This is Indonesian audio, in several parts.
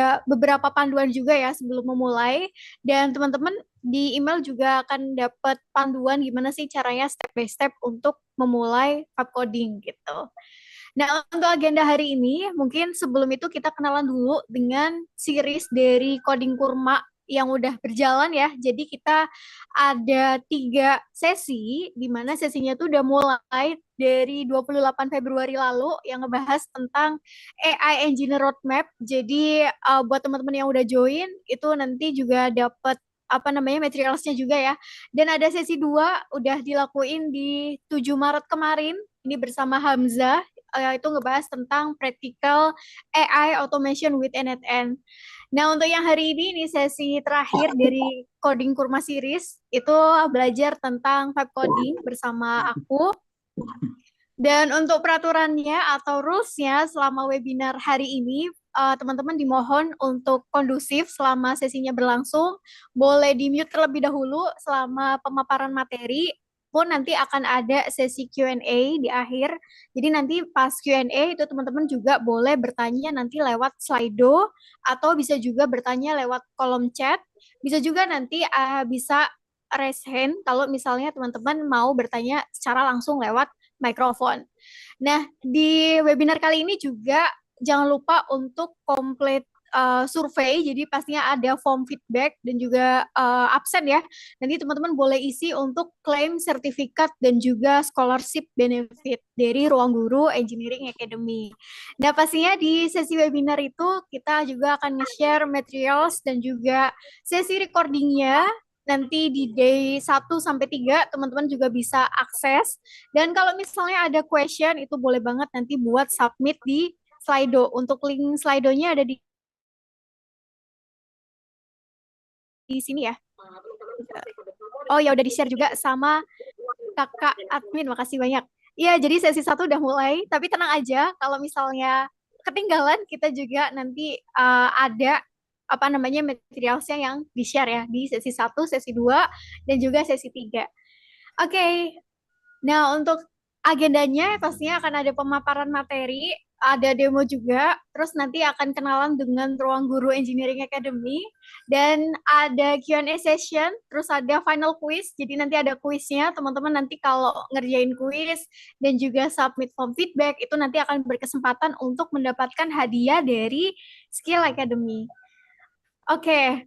ada beberapa panduan juga ya sebelum memulai, dan teman-teman di email juga akan dapat panduan gimana sih caranya step by step untuk memulai vibe coding gitu. Nah, untuk agenda hari ini, mungkin sebelum itu kita kenalan dulu dengan series dari Coding Kurma yang udah berjalan ya. Jadi kita ada 3 sesi, di mana sesinya tuh udah mulai dari 28 Februari lalu yang ngebahas tentang AI Engineer Roadmap. Jadi buat teman-teman yang udah join, itu nanti juga dapat apa namanya materialsnya juga ya. Dan ada sesi 2 udah dilakuin di 7 Maret kemarin, ini bersama Hamzah, itu ngebahas tentang practical AI automation with NetN. Nah, untuk yang hari ini sesi terakhir dari Coding Kurma Series itu belajar tentang vibe coding bersama aku. Dan untuk peraturannya atau rules-nya selama webinar hari ini, teman-teman dimohon untuk kondusif selama sesinya berlangsung. Boleh di-mute terlebih dahulu selama pemaparan materi, pun nanti akan ada sesi Q&A di akhir. Jadi nanti pas Q&A itu teman-teman juga boleh bertanya nanti lewat Slido, atau bisa juga bertanya lewat kolom chat. Bisa juga nanti bisa raise hand kalau misalnya teman-teman mau bertanya secara langsung lewat mikrofon. Nah, di webinar kali ini juga jangan lupa untuk komplit survei, jadi pastinya ada form feedback dan juga absen ya. Nanti teman-teman boleh isi untuk klaim sertifikat dan juga scholarship benefit dari Ruang Guru Engineering Academy. Nah, pastinya di sesi webinar itu kita juga akan nge-share materials dan juga sesi recordingnya. Nanti di day 1 sampai 3 teman-teman juga bisa akses. Dan kalau misalnya ada question itu boleh banget nanti buat submit di Slido. Untuk link Slido-nya ada di sini ya. Oh ya udah di-share juga sama kakak admin, makasih banyak. Iya, jadi sesi 1 udah mulai, tapi tenang aja kalau misalnya ketinggalan kita juga nanti ada apa namanya materialsnya yang di-share ya di sesi 1, sesi 2 dan juga sesi 3. Oke. Nah, untuk agendanya pastinya akan ada pemaparan materi, ada demo juga, terus nanti akan kenalan dengan Ruang Guru Engineering Academy, dan ada Q&A session, terus ada final quiz, jadi nanti ada quiznya, teman-teman nanti kalau ngerjain quiz dan juga submit form feedback, itu nanti akan berkesempatan untuk mendapatkan hadiah dari Skill Academy. Oke,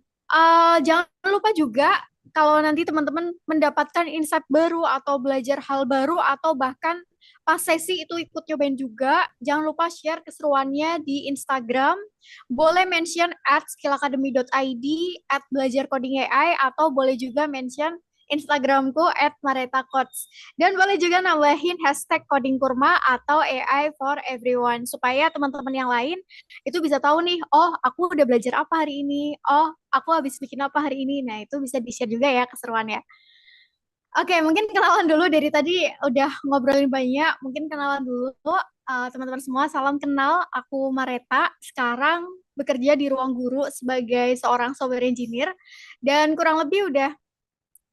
jangan lupa juga kalau nanti teman-teman mendapatkan insight baru atau belajar hal baru atau bahkan pas sesi itu ikut nyobain juga, jangan lupa share keseruannya di Instagram. Boleh mention @skillacademy.id, @belajarcodingAI, atau boleh juga mention Instagramku @maretacoach. Dan boleh juga nambahin hashtag coding kurma atau AI for everyone supaya teman-teman yang lain itu bisa tahu nih, oh aku udah belajar apa hari ini, oh aku habis bikin apa hari ini. Nah itu bisa di-share juga ya keseruannya. Oke, mungkin kenalan dulu dari tadi udah ngobrolin banyak, mungkin kenalan dulu teman-teman semua, salam kenal, aku Mareta, sekarang bekerja di Ruang Guru sebagai seorang software engineer, dan kurang lebih udah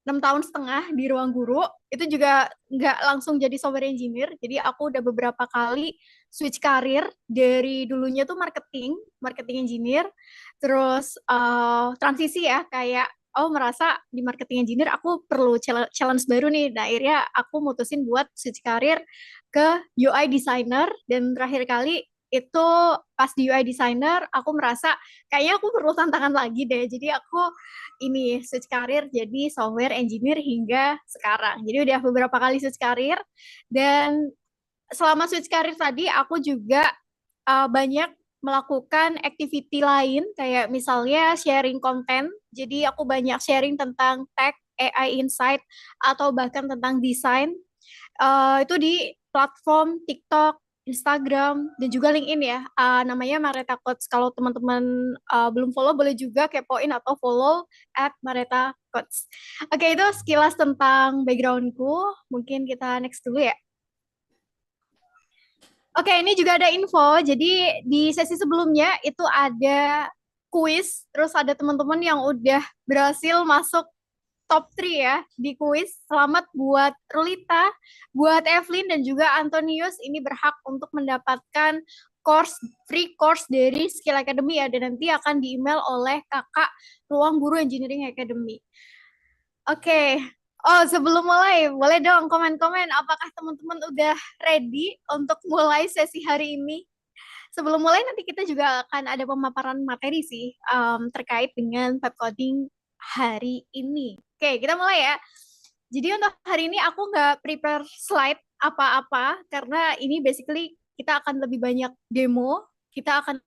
6 tahun setengah di Ruang Guru. Itu juga nggak langsung jadi software engineer, jadi aku udah beberapa kali switch karir, dari dulunya tuh marketing engineer, terus transisi ya, kayak merasa di marketing engineer aku perlu challenge baru nih. Nah akhirnya aku mutusin buat switch karir ke UI designer, dan terakhir kali itu pas di UI designer aku merasa kayaknya aku perlu tantangan lagi deh. Jadi aku ini switch karir jadi software engineer hingga sekarang. Jadi udah beberapa kali switch karir, dan selama switch karir tadi aku juga banyak melakukan activity lain kayak misalnya sharing konten. Jadi aku banyak sharing tentang tech, AI insight, atau bahkan tentang desain. Itu di platform TikTok, Instagram, dan juga LinkedIn ya. Namanya Mareta Coach. Kalau teman-teman belum follow, boleh juga kepoin atau follow @Mareta Coach. Oke, itu sekilas tentang backgroundku. Mungkin kita next dulu ya. Oke, ini juga ada info. Jadi di sesi sebelumnya itu ada kuis, terus ada teman-teman yang udah berhasil masuk top 3 ya di kuis. Selamat buat Rulita, buat Evelyn, dan juga Antonius. Ini berhak untuk mendapatkan free course dari Skill Academy ya, dan nanti akan di email oleh kakak Ruang Guru Engineering Academy. Oke. Oh, sebelum mulai, boleh dong komen-komen apakah teman-teman udah ready untuk mulai sesi hari ini? Sebelum mulai nanti kita juga akan ada pemaparan materi sih terkait dengan web coding hari ini. Oke, kita mulai ya. Jadi untuk hari ini aku nggak prepare slide apa-apa karena ini basically kita akan lebih banyak demo, kita akan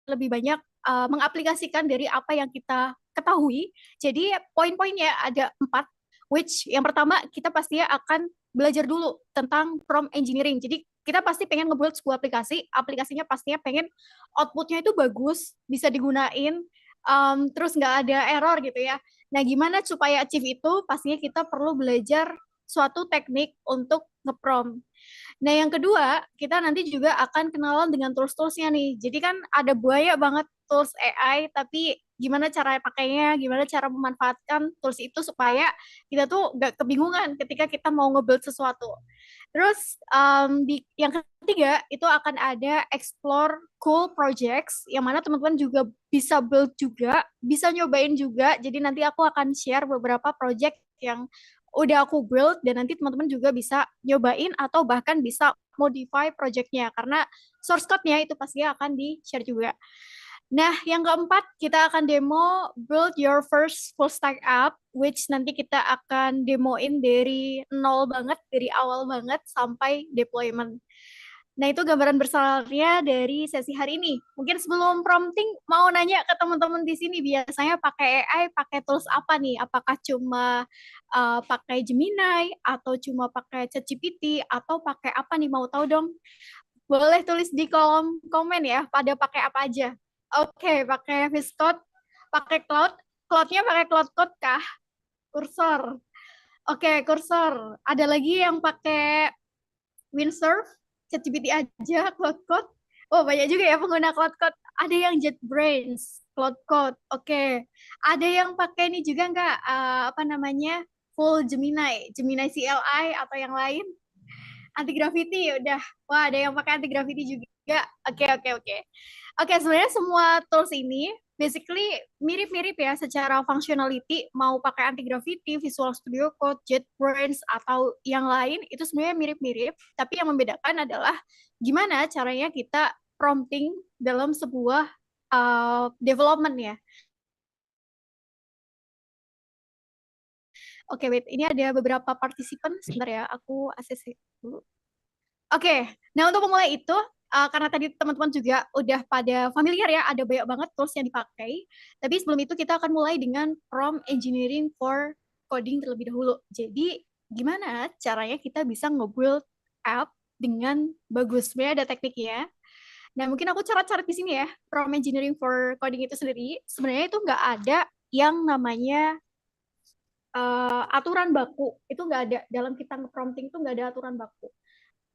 lebih banyak mengaplikasikan dari apa yang kita ketahui. Jadi poin-poinnya ada 4, which yang pertama kita pastinya akan belajar dulu tentang prompt engineering. Jadi kita pasti pengen nge-build sebuah aplikasi, aplikasinya pastinya pengen outputnya itu bagus, bisa digunain, terus nggak ada error gitu ya. Nah, gimana supaya achieve itu? Pastinya kita perlu belajar suatu teknik untuk nge-prompt. Nah, yang kedua, kita nanti juga akan kenalan dengan tools-toolsnya nih. Jadi kan ada banyak banget tools AI, tapi gimana cara pakainya, gimana cara memanfaatkan tools itu supaya kita tuh nggak kebingungan ketika kita mau nge-build sesuatu. Terus yang ketiga, itu akan ada explore cool projects, yang mana teman-teman juga bisa build juga, bisa nyobain juga. Jadi nanti aku akan share beberapa project yang udah aku build dan nanti teman-teman juga bisa nyobain atau bahkan bisa modify projectnya karena source code-nya itu pasti akan di-share juga. Nah, yang keempat kita akan demo build your first full stack app, which nanti kita akan demoin dari nol banget, dari awal banget sampai deployment. Nah, itu gambaran besarnya dari sesi hari ini. Mungkin sebelum prompting, mau nanya ke teman-teman di sini, biasanya pakai AI, pakai tools apa nih? Apakah cuma pakai Gemini, atau cuma pakai ChatGPT, atau pakai apa nih? Mau tahu dong? Boleh tulis di kolom komen ya, pada pakai apa aja. Oke, pakai Viscode, pakai Cloud. Cloud-nya pakai Cloud Code kah? Cursor. Oke, Cursor. Ada lagi yang pakai Windsurf, ChatGPT aja, Cloud Code. Oh, banyak juga ya pengguna Cloud Code. Ada yang JetBrains, Cloud Code. Oke. Ada yang pakai ini juga nggak, apa namanya, full Gemini, Gemini CLI atau yang lain? Anti gravity udah. Wah, ada yang pakai anti gravity juga. Oke, oke, oke. Oke, sebenarnya semua tools ini basically mirip-mirip ya secara functionality, mau pakai anti gravity, Visual Studio Code, JetBrains atau yang lain itu sebenarnya mirip-mirip, tapi yang membedakan adalah gimana caranya kita prompting dalam sebuah development ya. Oke, wait, ini ada beberapa partisipan, sebentar ya, aku ACC dulu. Oke, nah untuk memulai itu, karena tadi teman-teman juga udah pada familiar ya, ada banyak banget tools yang dipakai. Tapi sebelum itu kita akan mulai dengan prompt engineering for coding terlebih dahulu. Jadi gimana caranya kita bisa nge-build app dengan bagus? Sebenarnya ada tekniknya. Nah mungkin aku catat-catat di sini ya, prompt engineering for coding itu sendiri, sebenarnya itu nggak ada yang namanya aturan baku. Itu nggak ada, dalam kita nge-prompting itu nggak ada aturan baku.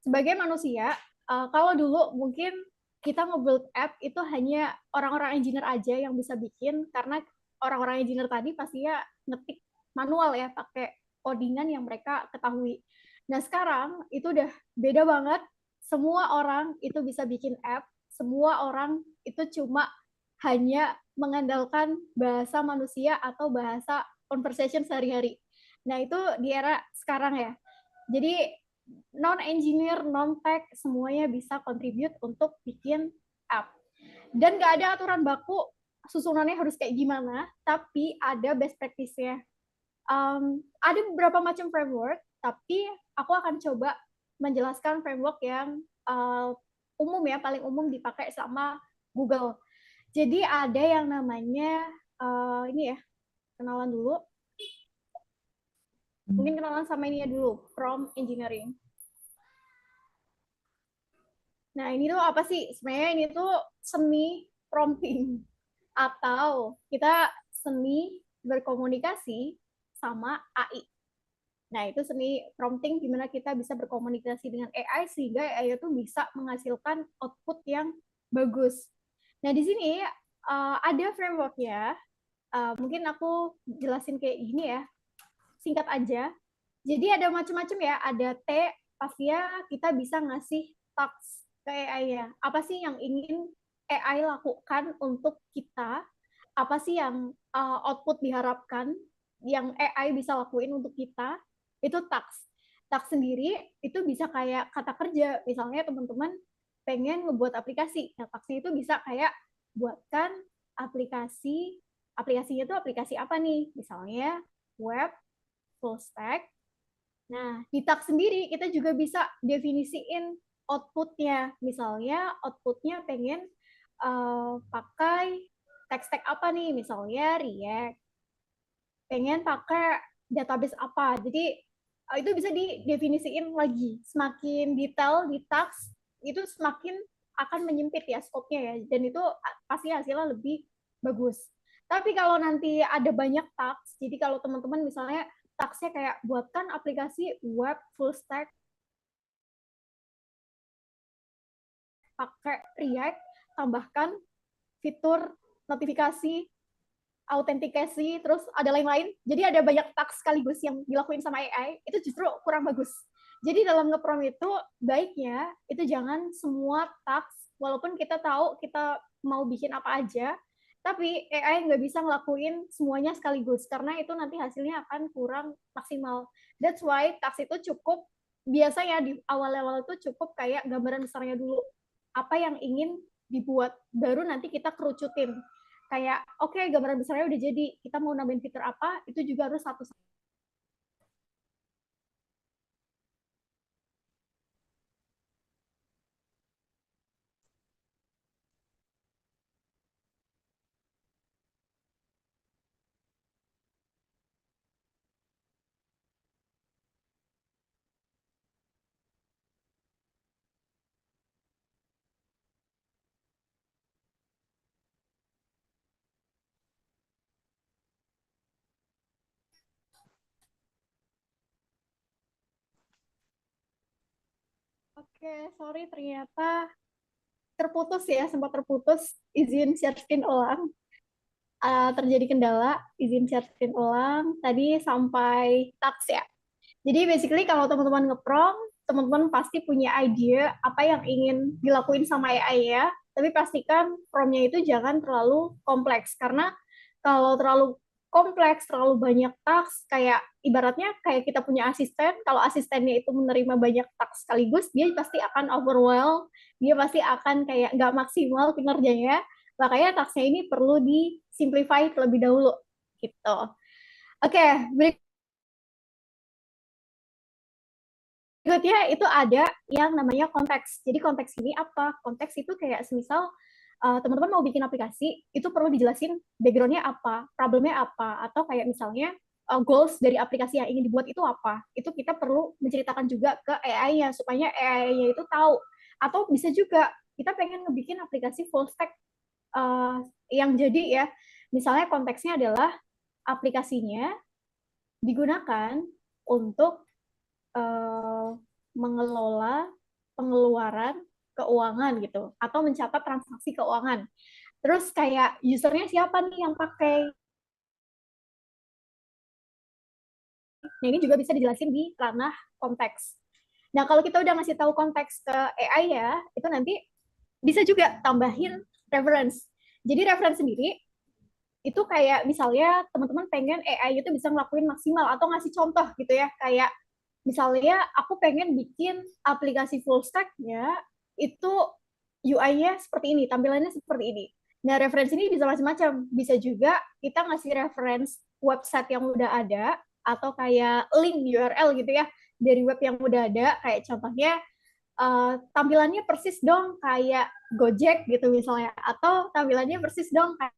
Sebagai manusia, kalau dulu mungkin kita nge-build app itu hanya orang-orang engineer aja yang bisa bikin, karena orang-orang engineer tadi pastinya ngetik manual ya, pakai codingan yang mereka ketahui. Nah sekarang itu udah beda banget, semua orang itu bisa bikin app, semua orang itu cuma hanya mengandalkan bahasa manusia atau bahasa conversation sehari-hari. Nah itu di era sekarang ya. Jadi non-engineer, non-tech, semuanya bisa contribute untuk bikin app. Dan nggak ada aturan baku susunannya harus kayak gimana, tapi ada best practice-nya. Ada beberapa macam framework, tapi aku akan coba menjelaskan framework yang umum ya, paling umum dipakai sama Google. Jadi ada yang namanya, ini ya, kenalan dulu. Mungkin kenalan sama ini ya dulu, prompt engineering. Nah, ini tuh apa sih? Sebenarnya ini tuh seni prompting atau kita seni berkomunikasi sama AI. Nah, itu seni prompting gimana kita bisa berkomunikasi dengan AI sehingga AI itu bisa menghasilkan output yang bagus. Nah, di sini ada framework-nya. Mungkin aku jelasin kayak gini ya, singkat aja. Jadi ada macam-macam ya, ada T, pastinya kita bisa ngasih task ke AI-nya. Apa sih yang ingin AI lakukan untuk kita? Apa sih yang output diharapkan yang AI bisa lakuin untuk kita? Itu task. Task sendiri itu bisa kayak kata kerja. Misalnya teman-teman pengen ngebuat aplikasi. Nah, tasknya itu bisa kayak buatkan aplikasi. Aplikasinya itu aplikasi apa nih? Misalnya web, full stack. Nah, di tag sendiri kita juga bisa definisiin outputnya. Misalnya outputnya pengen pakai tech stack apa nih? Misalnya React. Pengen pakai database apa. Jadi itu bisa didefinisiin lagi. Semakin detail di tags, itu semakin akan menyempit ya skopnya ya. Dan itu pasti hasilnya lebih bagus. Tapi kalau nanti ada banyak tags, jadi kalau teman-teman misalnya tagsnya kayak buatkan aplikasi web full stack pakai React, tambahkan fitur notifikasi, autentikasi, terus ada lain-lain. Jadi ada banyak task sekaligus yang dilakuin sama AI, itu justru kurang bagus. Jadi dalam ngeprom itu baiknya itu jangan semua task, walaupun kita tahu kita mau bikin apa aja, tapi AI nggak bisa ngelakuin semuanya sekaligus karena itu nanti hasilnya akan kurang maksimal. That's why task itu cukup biasanya di awal-awal itu cukup kayak gambaran besarnya dulu apa yang ingin dibuat, baru nanti kita kerucutin kayak oke okay, gambaran besarnya udah jadi, kita mau nambahin fitur apa itu juga harus satu. Oke okay, sorry ternyata terputus ya, sempat terputus, izin share screen ulang. Terjadi kendala, izin share screen ulang tadi sampai tax ya. Jadi basically kalau teman-teman ngeprom, teman-teman pasti punya ide apa yang ingin dilakuin sama AI ya. Tapi pastikan promnya itu jangan terlalu kompleks karena kalau terlalu kompleks, terlalu banyak task, kayak ibaratnya kayak kita punya asisten, kalau asistennya itu menerima banyak task sekaligus, dia pasti akan overwhelm, dia pasti akan kayak nggak maksimal kinerjanya. Makanya tasknya ini perlu disimplify terlebih dahulu gitu. Oke, berikutnya itu ada yang namanya konteks. Jadi konteks ini apa? Konteks itu kayak semisal teman-teman mau bikin aplikasi, itu perlu dijelasin background-nya apa, problemnya apa, atau kayak misalnya goals dari aplikasi yang ingin dibuat itu apa. Itu kita perlu menceritakan juga ke AI-nya supaya AI-nya itu tahu. Atau bisa juga kita pengen ngebikin aplikasi full stack yang jadi ya, misalnya konteksnya adalah aplikasinya digunakan untuk uh, mengelola pengeluaran keuangan gitu atau mencatat transaksi keuangan. Terus kayak usernya siapa nih yang pakai? Nah ini juga bisa dijelasin di ranah konteks. Nah kalau kita udah ngasih tahu konteks ke AI ya, itu nanti bisa juga tambahin reference. Jadi reference sendiri itu kayak misalnya teman-teman pengen AI itu bisa ngelakuin maksimal atau ngasih contoh gitu ya, kayak misalnya aku pengen bikin aplikasi full stack-nya itu UI-nya seperti ini, tampilannya seperti ini. Nah, referensi ini bisa macam-macam. Bisa juga kita ngasih reference website yang udah ada atau kayak link URL gitu ya dari web yang udah ada, kayak contohnya tampilannya persis dong kayak Gojek gitu misalnya, atau tampilannya persis dong kayak.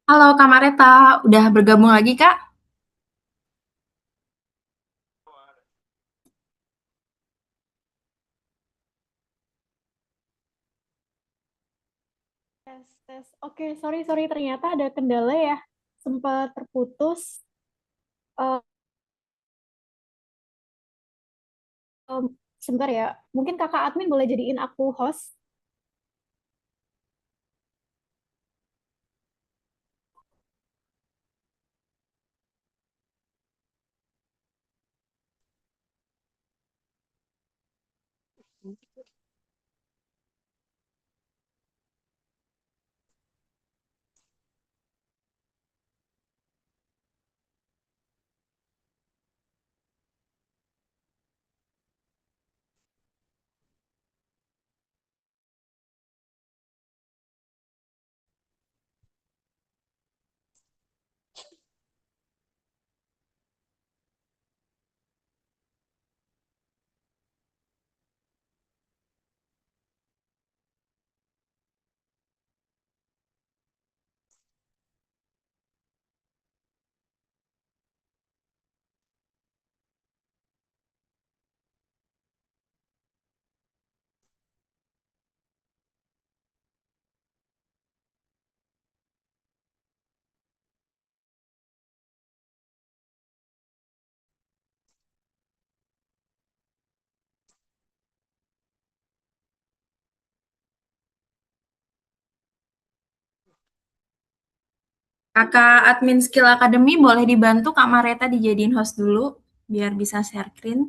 Halo Kak Mareta, udah bergabung lagi Kak? Tes, tes. Oke, sorry, sorry. Ternyata ada kendala ya. Sempat terputus. Eh, em, Sebentar ya. Mungkin kakak admin boleh jadiin aku host. Kakak admin Skill Academy boleh dibantu Kak Mareta dijadiin host dulu biar bisa share screen.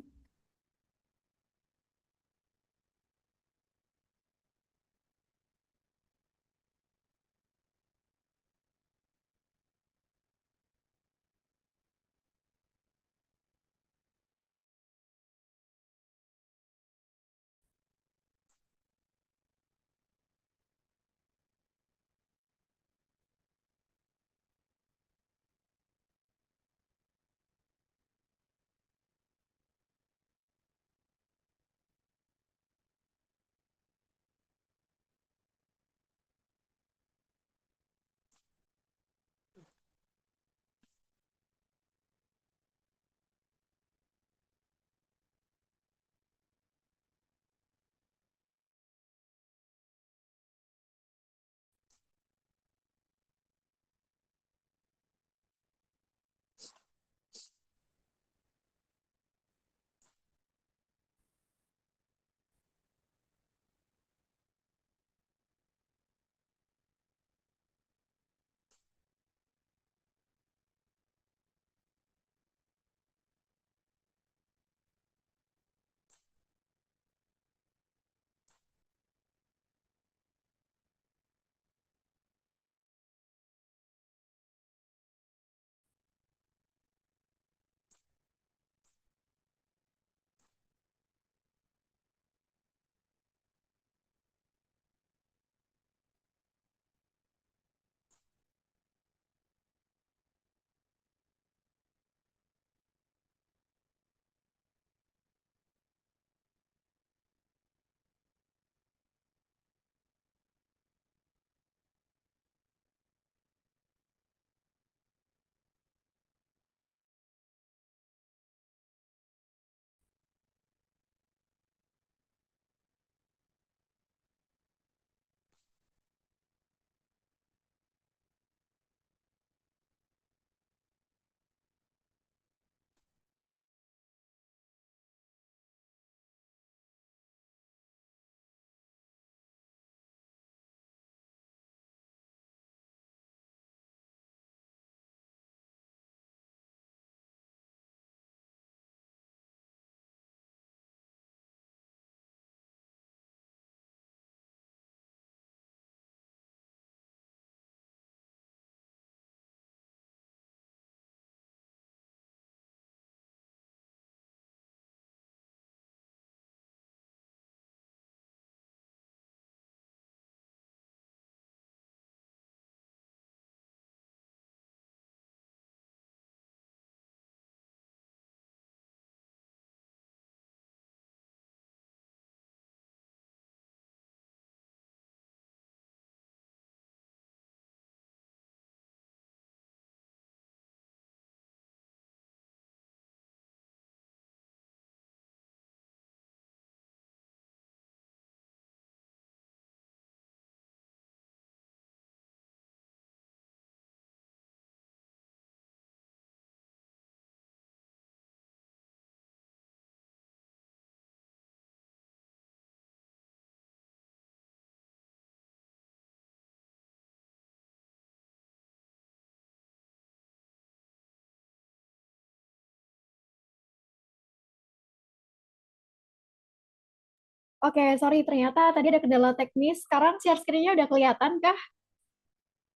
Oke, sorry, ternyata tadi ada kendala teknis. Sekarang share screen-nya udah kelihatan kah?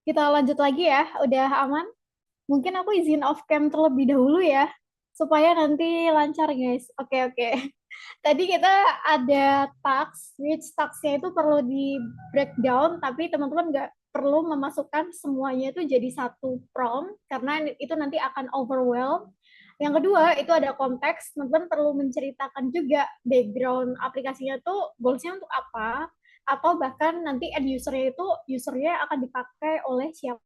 Kita lanjut lagi ya, udah aman? Mungkin aku izin off cam terlebih dahulu ya, supaya nanti lancar guys. Oke, oke. Tadi kita ada task, which task-nya itu perlu di breakdown, tapi teman-teman nggak perlu memasukkan semuanya itu jadi satu prompt, karena itu nanti akan overwhelm. Yang kedua, itu ada konteks, teman-teman perlu menceritakan juga background aplikasinya tuh goals-nya untuk apa, atau bahkan nanti end user-nya itu, user-nya akan dipakai oleh siapa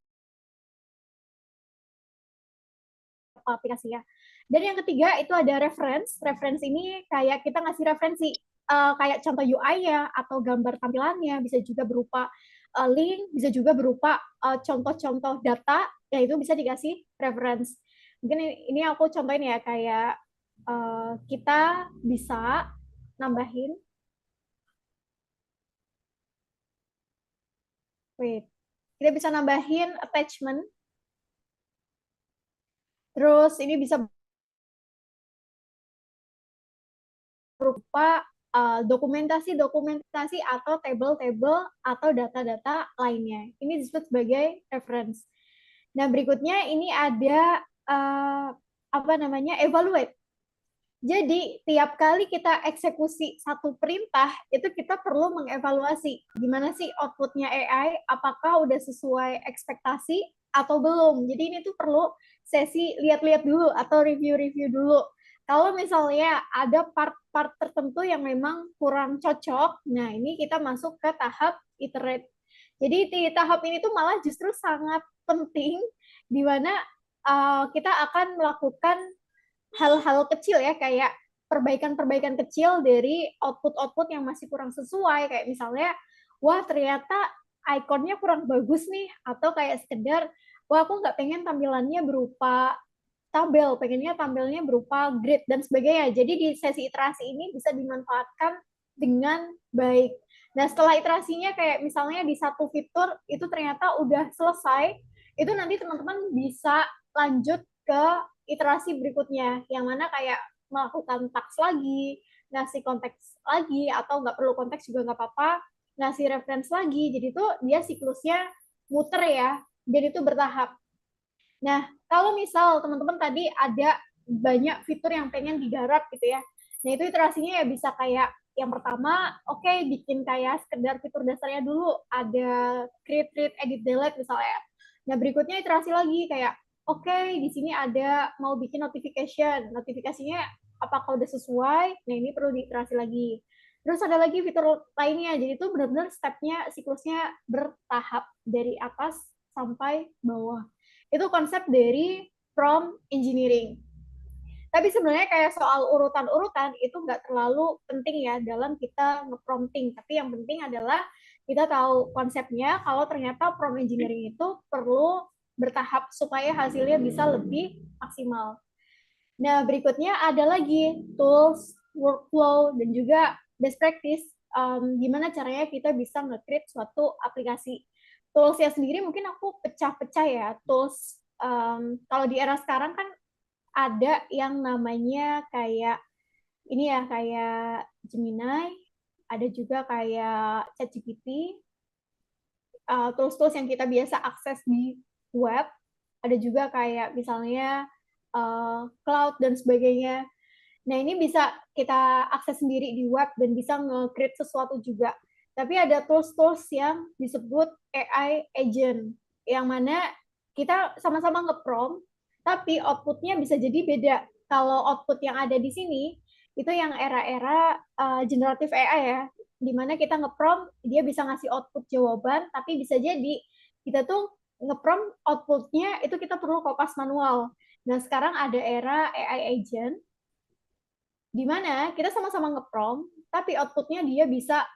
aplikasinya. Dan yang ketiga itu ada reference. Reference ini kayak kita ngasih referensi kayak contoh UI-nya atau gambar tampilannya, bisa juga berupa link, bisa juga berupa contoh-contoh data, ya itu bisa dikasih reference. Mungkin ini aku contohin ya, kayak kita bisa nambahin, wait, kita bisa nambahin attachment, terus ini bisa berupa dokumentasi-dokumentasi atau table-table atau data-data lainnya. Ini disebut sebagai reference. Nah, berikutnya ini ada apa namanya? Evaluate. Jadi, tiap kali kita eksekusi satu perintah, itu kita perlu mengevaluasi gimana sih outputnya AI, apakah udah sesuai ekspektasi atau belum. Jadi ini tuh perlu sesi lihat-lihat dulu atau review-review dulu. Kalau misalnya ada part-part tertentu yang memang kurang cocok, nah ini kita masuk ke tahap iterate. Jadi di tahap ini tuh malah justru sangat penting, di mana kita akan melakukan hal-hal kecil ya, kayak perbaikan-perbaikan kecil dari output-output yang masih kurang sesuai, kayak misalnya, wah ternyata ikonnya kurang bagus nih, atau kayak sekedar, wah aku nggak pengen tampilannya berupa tabel, pengennya tampilnya berupa grid dan sebagainya. Jadi di sesi iterasi ini bisa dimanfaatkan dengan baik. Nah setelah iterasinya kayak misalnya di satu fitur itu ternyata udah selesai, itu nanti teman-teman bisa lanjut ke iterasi berikutnya, yang mana kayak melakukan task lagi, ngasih konteks lagi, atau nggak perlu konteks juga nggak apa-apa, ngasih reference lagi. Jadi itu dia siklusnya muter ya, dan itu bertahap. Nah, kalau misal teman-teman tadi ada banyak fitur yang pengen digarap gitu ya, nah itu iterasinya ya bisa kayak yang pertama, oke, bikin kayak sekedar fitur dasarnya dulu, ada create, read, edit, delete misalnya. Nah, berikutnya iterasi lagi kayak, oke, di sini ada mau bikin notification, notifikasinya apakah udah sesuai, nah ini perlu diiterasi lagi. Terus ada lagi fitur lainnya, jadi itu benar-benar stepnya, siklusnya bertahap dari atas sampai bawah. Itu konsep dari prompt engineering. Tapi sebenarnya kayak soal urutan-urutan itu nggak terlalu penting ya dalam kita nge-prompting. Tapi yang penting adalah kita tahu konsepnya, kalau ternyata prompt engineering itu perlu bertahap supaya hasilnya bisa lebih maksimal. Nah, berikutnya ada lagi tools, workflow, dan juga best practice. Gimana caranya kita bisa nge-create suatu aplikasi. Toolsnya sendiri mungkin aku pecah-pecah ya. Tools, kalau di era sekarang kan ada yang namanya kayak ini ya, kayak Gemini, ada juga kayak ChatGPT, tools-tools yang kita biasa akses di web, ada juga kayak misalnya cloud dan sebagainya. Nah, ini bisa kita akses sendiri di web dan bisa nge-create sesuatu juga. Tapi ada tools-tools yang disebut AI agent, yang mana kita sama-sama nge-prompt, tapi output-nya bisa jadi beda. Kalau output yang ada di sini, itu yang era-era generative AI ya, di mana kita nge-prompt, dia bisa ngasih output jawaban, tapi bisa jadi kita tuh nge-prompt output-nya itu kita perlu kopas manual. Nah, sekarang ada era AI agent, di mana kita sama-sama nge-prompt, tapi outputnya dia bisa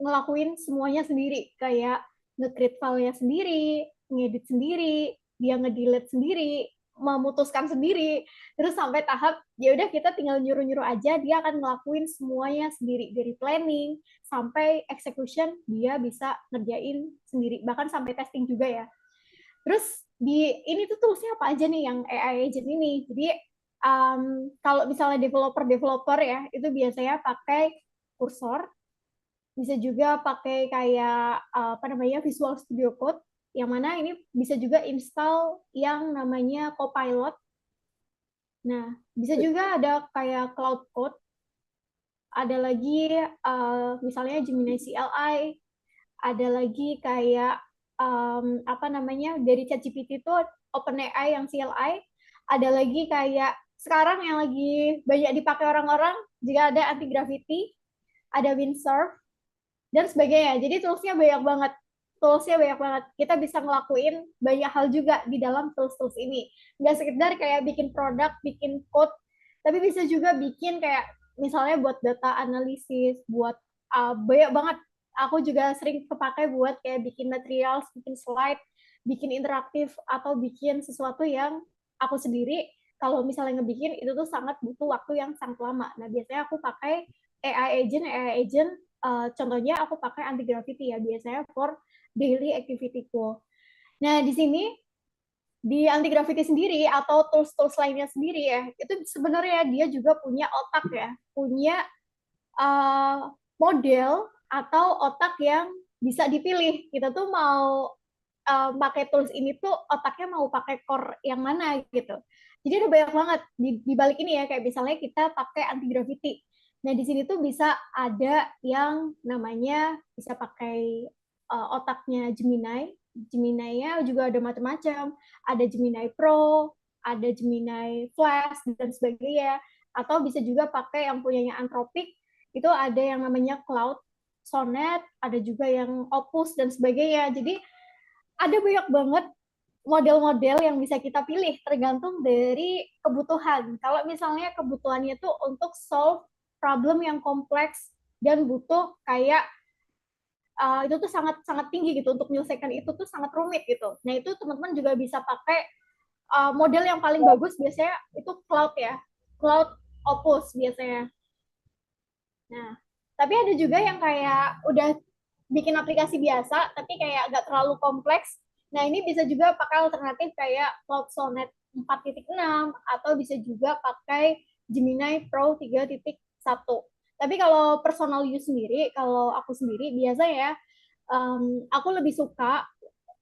ngelakuin semuanya sendiri, kayak nge-create filenya sendiri, ngedit sendiri, dia nge-delete sendiri, memutuskan sendiri, terus sampai tahap ya udah kita tinggal nyuruh-nyuruh aja, dia akan ngelakuin semuanya sendiri, dari planning sampai execution dia bisa ngerjain sendiri, bahkan sampai testing juga ya. Terus di ini tuh toolsnya apa aja nih yang AI agent ini? Jadi kalau misalnya developer ya itu biasanya pakai Cursor, Bisa juga pakai kayak apa namanya Visual Studio Code, yang mana ini bisa juga install yang namanya Copilot. Nah, bisa juga ada kayak Cloud Code, ada lagi misalnya Gemini CLI, ada lagi kayak apa namanya dari ChatGPT itu OpenAI yang CLI, ada lagi kayak sekarang yang lagi banyak dipakai orang-orang juga ada anti gravity, ada windsurf dan sebagainya. Jadi toolsnya banyak banget. Toolsnya banyak banget. Kita bisa ngelakuin banyak hal juga di dalam tools-tools ini. Nggak sekedar kayak bikin produk, bikin code, tapi bisa juga bikin kayak misalnya buat data analisis, buat banyak banget. Aku juga sering kepakai buat kayak bikin materials, bikin slide, bikin interaktif, atau bikin sesuatu yang aku sendiri kalau misalnya ngebikin itu tuh sangat butuh waktu yang sangat lama. Nah, biasanya aku pakai AI agent contohnya aku pakai anti gravity ya biasanya for daily activity ku. Nah di sini di anti gravity sendiri atau tools-tools lainnya sendiri ya itu sebenarnya dia juga punya otak ya, punya model atau otak yang bisa dipilih. Kita tuh mau pakai tools ini tuh otaknya mau pakai core yang mana gitu. Jadi ada banyak banget di balik ini ya, kayak misalnya kita pakai anti gravity. Nah, di sini tuh bisa ada yang namanya bisa pakai otaknya Gemini. Gemini-nya juga ada macam-macam. Ada Gemini Pro, ada Gemini Flash dan sebagainya. Atau bisa juga pakai yang punyanya Anthropic. Itu ada yang namanya Cloud Sonnet, ada juga yang Opus dan sebagainya. Jadi ada banyak banget model-model yang bisa kita pilih tergantung dari kebutuhan. Kalau misalnya kebutuhannya itu untuk solve problem yang kompleks dan butuh kayak itu tuh sangat sangat tinggi gitu untuk menyelesaikan itu tuh sangat rumit gitu. Nah itu teman-teman juga bisa pakai model yang paling bagus biasanya itu cloud ya, cloud Opus biasanya. Nah tapi ada juga yang kayak udah bikin aplikasi biasa tapi kayak nggak terlalu kompleks. Nah ini bisa juga pakai alternatif kayak Cloud Sonnet 4.6 atau bisa juga pakai Gemini Pro 3.1. Tapi kalau personal use sendiri, kalau aku sendiri biasa ya, aku lebih suka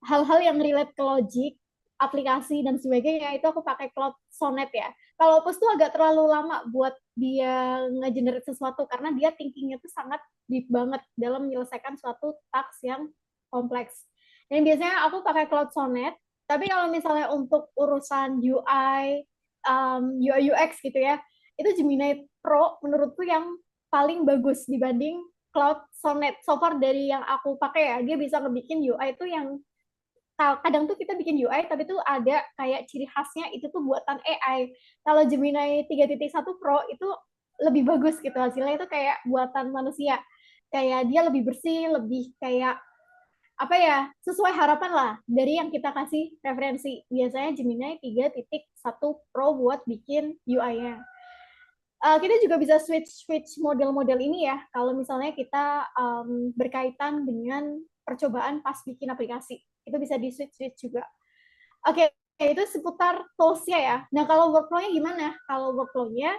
hal-hal yang relate ke logic, aplikasi dan sebagainya itu aku pakai Cloud Sonnet ya. Kalau Opus tuh agak terlalu lama buat dia nge-generate sesuatu karena dia thinkingnya tuh sangat deep banget dalam menyelesaikan suatu task yang kompleks. Dan biasanya aku pakai Cloud Sonnet, tapi kalau misalnya untuk urusan UI, UI UX gitu ya, itu Gemini Pro menurutku yang paling bagus dibanding Cloud Sonnet. So far dari yang aku pakai ya, dia bisa ngebikin UI itu yang kadang tuh kita bikin UI tapi tuh ada kayak ciri khasnya itu tuh buatan AI. Kalau Gemini 3.1 Pro itu lebih bagus gitu hasilnya itu kayak buatan manusia. Kayak dia lebih bersih, lebih kayak apa ya, sesuai harapan lah dari yang kita kasih referensi. Biasanya Gemini 3.1 Pro buat bikin UI-nya. Kita juga bisa switch model-model ini ya kalau misalnya kita berkaitan dengan percobaan pas bikin aplikasi. Itu bisa di switch juga. Oke, itu seputar tools-nya ya. Nah, kalau workflow-nya gimana? Kalau workflow-nya,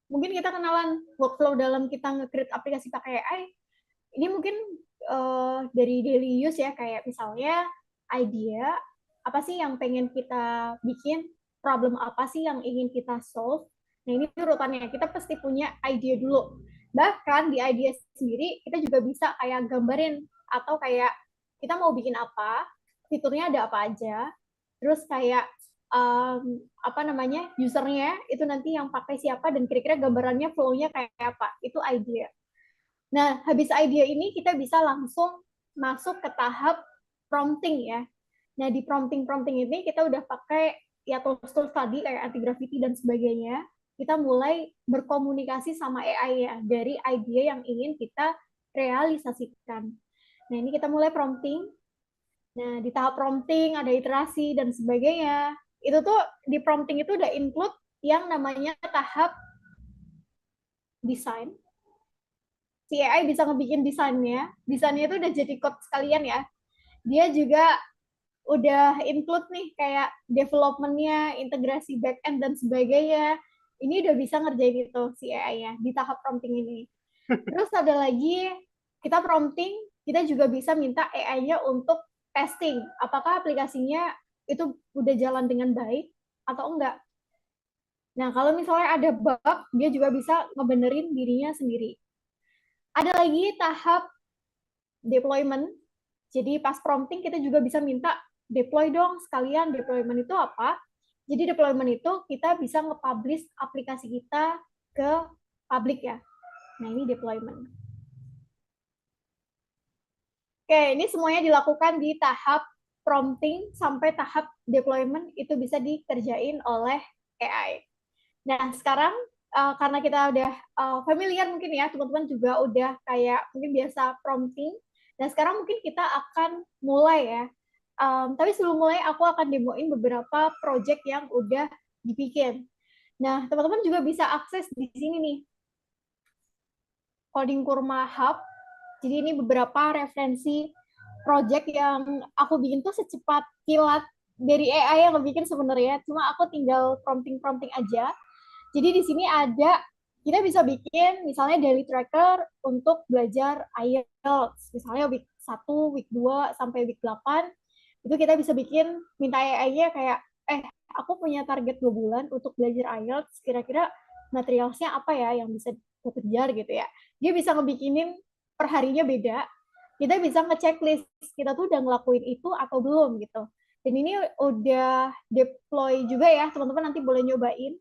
mungkin kita kenalan workflow dalam kita nge-create aplikasi pakai AI. Ini mungkin dari daily use ya, kayak misalnya idea, apa sih yang pengen kita bikin, problem apa sih yang ingin kita solve. Nah, ini urutannya. Kita pasti punya idea dulu. Bahkan di idea sendiri, kita juga bisa kayak gambarin, atau kayak kita mau bikin apa, fiturnya ada apa aja, terus kayak apa namanya usernya itu nanti yang pakai siapa dan kira-kira gambarannya flow-nya kayak apa, itu idea. Nah habis idea ini kita bisa langsung masuk ke tahap prompting ya. Nah di prompting ini kita udah pakai ya tools tadi kayak anti gravity dan sebagainya. Kita mulai berkomunikasi sama AI ya dari idea yang ingin kita realisasikan. Nah ini kita mulai prompting. Nah, di tahap prompting ada iterasi dan sebagainya. Itu tuh di prompting itu udah include yang namanya tahap desain. Si AI bisa ngebikin desainnya. Desainnya itu udah jadi code sekalian ya. Dia juga udah include nih kayak development-nya, integrasi back-end dan sebagainya. Ini udah bisa ngerjain itu si AI-nya di tahap prompting ini. Terus ada lagi kita prompting, kita juga bisa minta AI-nya untuk testing apakah aplikasinya itu udah jalan dengan baik atau enggak. Nah, kalau misalnya ada bug, dia juga bisa ngebenerin dirinya sendiri. Ada lagi tahap deployment. Jadi pas prompting kita juga bisa minta deploy dong sekalian. Deployment itu apa? Jadi deployment itu kita bisa nge-publish aplikasi kita ke publik ya. Nah, ini deployment. Oke, ini semuanya dilakukan di tahap prompting sampai tahap deployment itu bisa dikerjain oleh AI. Nah, sekarang karena kita udah familiar mungkin ya, teman-teman juga udah kayak mungkin biasa prompting. Nah, sekarang mungkin kita akan mulai ya. Tapi sebelum mulai, aku akan demoin beberapa project yang udah dibikin. Nah, teman-teman juga bisa akses di sini nih, Coding Kurma Hub. Jadi ini beberapa referensi project yang aku bikin tuh secepat kilat dari AI yang bikin sebenarnya. Cuma aku tinggal prompting aja. Jadi di sini ada kita bisa bikin misalnya daily tracker untuk belajar IELTS. Misalnya week 1, week 2 sampai week 8 itu kita bisa bikin minta AI-nya kayak aku punya target 2 bulan untuk belajar IELTS, kira-kira materialnya apa ya yang bisa gue kejar gitu ya. Dia bisa ngebikinin perharinya beda, kita bisa ngechecklist kita tuh udah ngelakuin itu atau belum gitu. Dan ini udah deploy juga ya, teman-teman nanti boleh nyobain.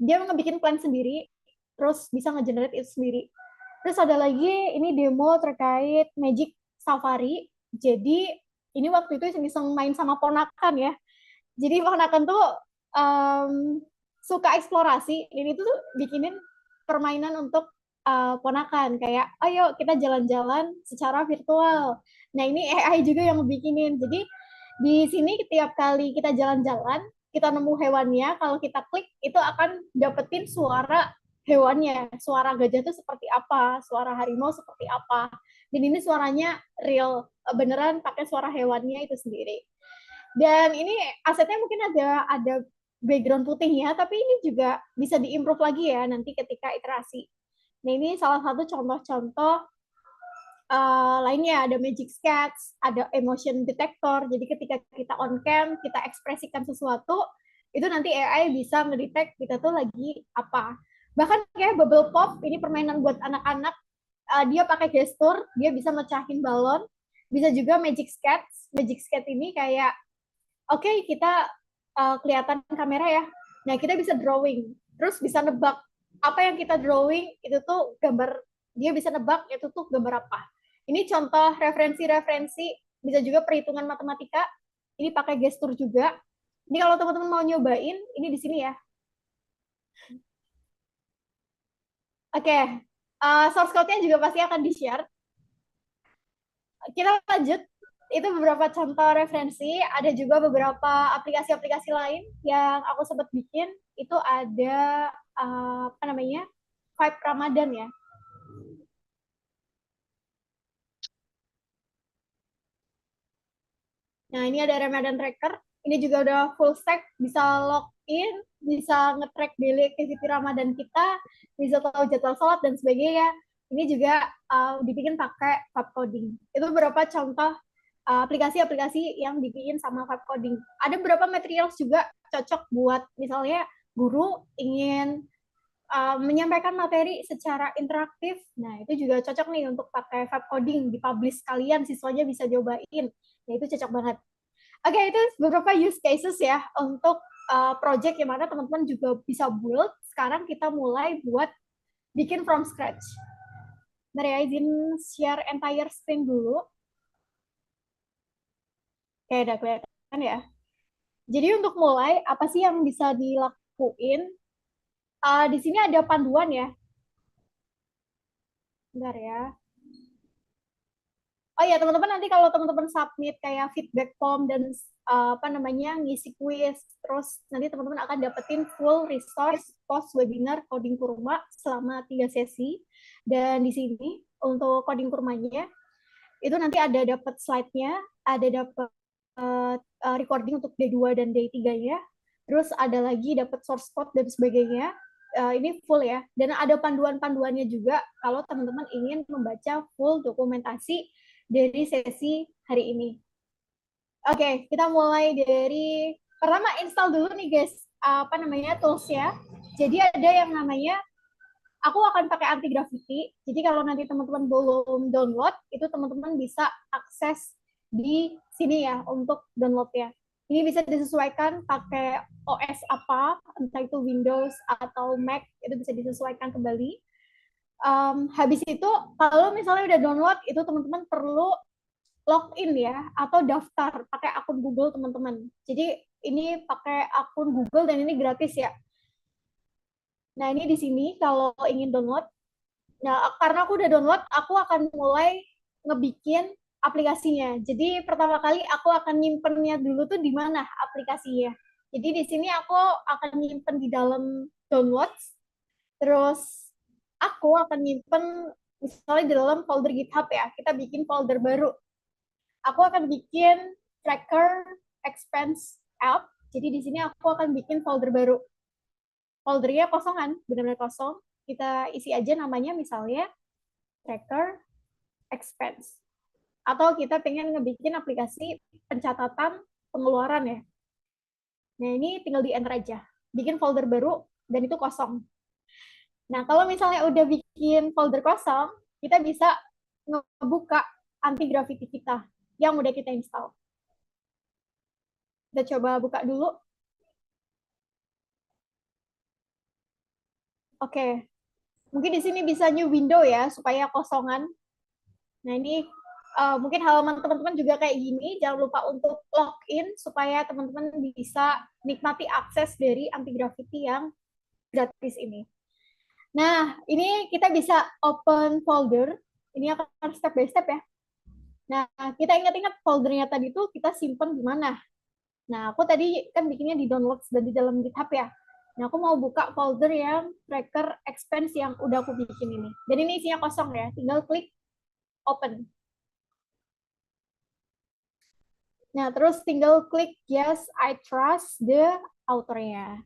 Dia ngebikin plan sendiri, terus bisa ngegenerate itu sendiri. Terus ada lagi, ini demo terkait Magic Safari. Jadi ini waktu itu iseng main sama ponakan ya. Jadi ponakan tuh suka eksplorasi, ini tuh bikinin permainan untuk ponakan kayak ayo kita jalan-jalan secara virtual. Nah, ini AI juga yang ngebikinin. Jadi di sini tiap kali kita jalan-jalan, kita nemu hewannya, kalau kita klik itu akan dapetin suara hewannya. Suara gajah itu seperti apa, suara harimau seperti apa. Dan ini suaranya real, beneran pakai suara hewannya itu sendiri. Dan ini asetnya mungkin ada background putihnya, tapi ini juga bisa diimprove lagi ya nanti ketika iterasi. Nah, ini salah satu contoh-contoh lainnya. Ada Magic Sketch, ada Emotion Detector. Jadi ketika kita on cam, kita ekspresikan sesuatu, itu nanti AI bisa ngedetect kita tuh lagi apa. Bahkan kayak Bubble Pop, ini permainan buat anak-anak. Dia pakai gestur, dia bisa mecahin balon. Bisa juga Magic Sketch. Magic Sketch ini kayak, oke, kita kelihatan kamera ya. Nah, kita bisa drawing. Terus bisa nebak apa yang kita drawing itu tuh gambar, dia bisa nebak itu tuh gambar apa. Ini contoh referensi-referensi, bisa juga perhitungan matematika. Ini pakai gestur juga. Ini kalau teman-teman mau nyobain, ini di sini ya. Oke, source code-nya juga pasti akan di-share. Kita lanjut, itu beberapa contoh referensi. Ada juga beberapa aplikasi-aplikasi lain yang aku sempat bikin. Itu ada apa namanya, Vibe Ramadan ya. Nah, ini ada Ramadan Tracker. Ini juga udah full stack, bisa login, bisa nge-track daily activity Ramadan kita, bisa tahu jadwal sholat dan sebagainya. Ini juga dibikin pakai Vibe Coding. Itu beberapa contoh aplikasi-aplikasi yang dibikin sama Vibe Coding. Ada beberapa materials juga cocok buat misalnya guru ingin menyampaikan materi secara interaktif. Nah, itu juga cocok nih untuk pakai Vibe Coding, dipublish kalian, siswanya bisa cobain. Nah, itu cocok banget. Oke, itu beberapa use cases ya untuk project yang mana teman-teman juga bisa build. Sekarang kita mulai buat bikin from scratch. Mari ya, izin share entire screen dulu. Oke, udah kelihatan ya. Jadi untuk mulai, apa sih yang bisa dilakuin? Di sini ada panduan ya. Bentar ya. Oh ya, teman-teman, nanti kalau teman-teman submit kayak feedback form dan apa namanya, ngisi quiz, terus nanti teman-teman akan dapetin full resource post webinar Coding Kurma selama 3 sesi. Dan di sini untuk Coding Kurmanya itu nanti ada dapat slide-nya, ada dapat recording untuk D2 dan D3-nya. Terus ada lagi dapat source code dan sebagainya. ini full ya, dan ada panduan-panduannya juga kalau teman-teman ingin membaca full dokumentasi dari sesi hari ini. Oke, kita mulai dari pertama install dulu nih guys, apa namanya tools ya. Jadi ada yang namanya, aku akan pakai anti gravity. Jadi kalau nanti teman-teman belum download, itu teman-teman bisa akses di sini ya untuk downloadnya. Ini bisa disesuaikan pakai OS apa, entah itu Windows atau Mac, itu bisa disesuaikan kembali. Habis itu, kalau misalnya udah download, itu teman-teman perlu login ya, atau daftar pakai akun Google teman-teman. Jadi ini pakai akun Google dan ini gratis ya. Nah ini di sini kalau ingin download, nah karena aku udah download, aku akan mulai ngebikin aplikasinya. Jadi pertama kali aku akan nyimpennya dulu tuh di mana aplikasinya. Jadi di sini aku akan nyimpen di dalam downloads, terus aku akan nyimpen misalnya di dalam folder GitHub ya. Kita bikin folder baru. Aku akan bikin tracker expense app. Jadi di sini aku akan bikin folder baru. Foldernya kosongan, benar-benar kosong. Kita isi aja namanya misalnya tracker expense. Atau kita pengen ngebikin aplikasi pencatatan pengeluaran ya. Nah ini tinggal di enter aja. Bikin folder baru dan itu kosong. Nah kalau misalnya udah bikin folder kosong, kita bisa ngebuka anti gravity kita yang udah kita install. Kita coba buka dulu. Oke, mungkin di sini bisa new window ya, supaya kosongan. Nah ini mungkin halaman teman-teman juga kayak gini, jangan lupa untuk login supaya teman-teman bisa nikmati akses dari anti gravity yang gratis ini. Nah, ini kita bisa open folder, ini akan step by step ya. Nah, kita ingat-ingat foldernya tadi itu kita simpan di mana. Nah, aku tadi kan bikinnya di downloads dan di dalam GitHub ya. Nah, aku mau buka folder yang tracker expense yang udah aku bikin ini. Dan ini isinya kosong ya, tinggal klik open. Nah, terus tinggal klik yes, I trust the author-nya.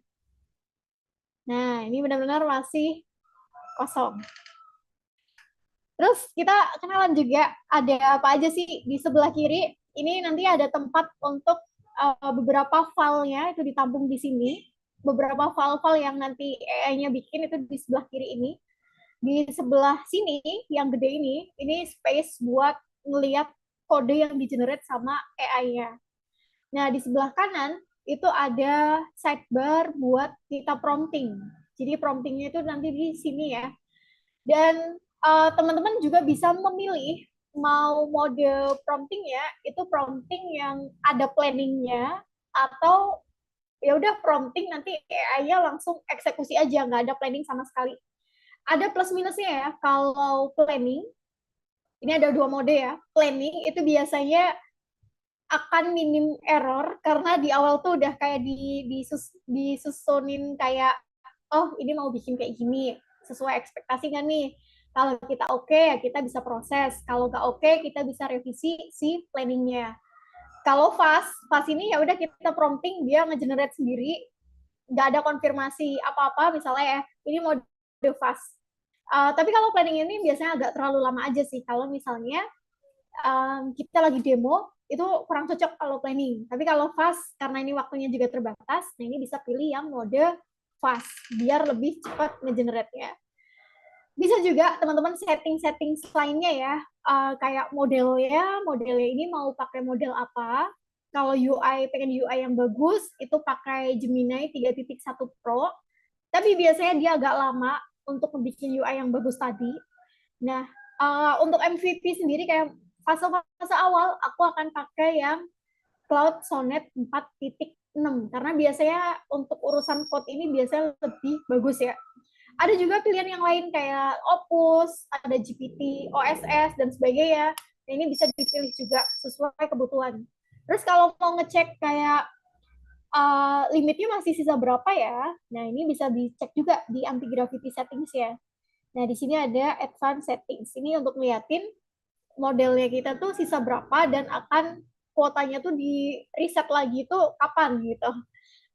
Nah, ini benar-benar masih kosong. Terus kita kenalan juga ada apa aja sih di sebelah kiri. Ini nanti ada tempat untuk beberapa filenya itu ditampung di sini. Beberapa file-file yang nanti AI-nya bikin itu di sebelah kiri ini. Di sebelah sini yang gede ini space buat ngelihat kode yang di-generate sama AI-nya. Nah, di sebelah kanan itu ada sidebar buat kita prompting. Jadi promptingnya itu nanti di sini ya. Dan teman-teman juga bisa memilih mau mode promptingnya itu prompting yang ada planningnya atau ya udah prompting nanti AI-nya langsung eksekusi aja, nggak ada planning sama sekali. Ada plus minusnya ya. Kalau planning, ini ada dua mode ya. Planning itu biasanya akan minim error karena di awal tuh udah kayak disusunin kayak oh ini mau bikin kayak gini sesuai ekspektasi kan nih. Kalau kita oke ya kita bisa proses. Kalau nggak oke kita bisa revisi si planningnya. Kalau fast ini ya udah kita prompting dia nge-generate sendiri, nggak ada konfirmasi apa-apa misalnya ya ini mode fast. Tapi kalau planning ini biasanya agak terlalu lama aja sih. Kalau misalnya kita lagi demo itu kurang cocok kalau planning. Tapi kalau fast karena ini waktunya juga terbatas, nah ini bisa pilih yang mode fast biar lebih cepat nge-generate-nya. Bisa juga teman-teman setting-setting lainnya ya, kayak modelnya ini mau pakai model apa. Kalau pengen UI yang bagus, itu pakai Gemini 3.1 Pro. Tapi biasanya dia agak lama untuk membuat UI yang bagus tadi. Nah, untuk MVP sendiri kayak fase-fase awal, aku akan pakai yang Cloud Sonnet 4.6 karena biasanya untuk urusan code ini biasanya lebih bagus ya. Ada juga pilihan yang lain kayak Opus, ada GPT, OSS, dan sebagainya. Nah, ini bisa dipilih juga sesuai kebutuhan. Terus kalau mau ngecek kayak limitnya masih sisa berapa ya, nah ini bisa dicek juga di anti-gravity settings ya. Nah, di sini ada advanced settings. Ini untuk ngeliatin modelnya kita tuh sisa berapa dan akan kuotanya tuh di reset lagi tuh kapan gitu.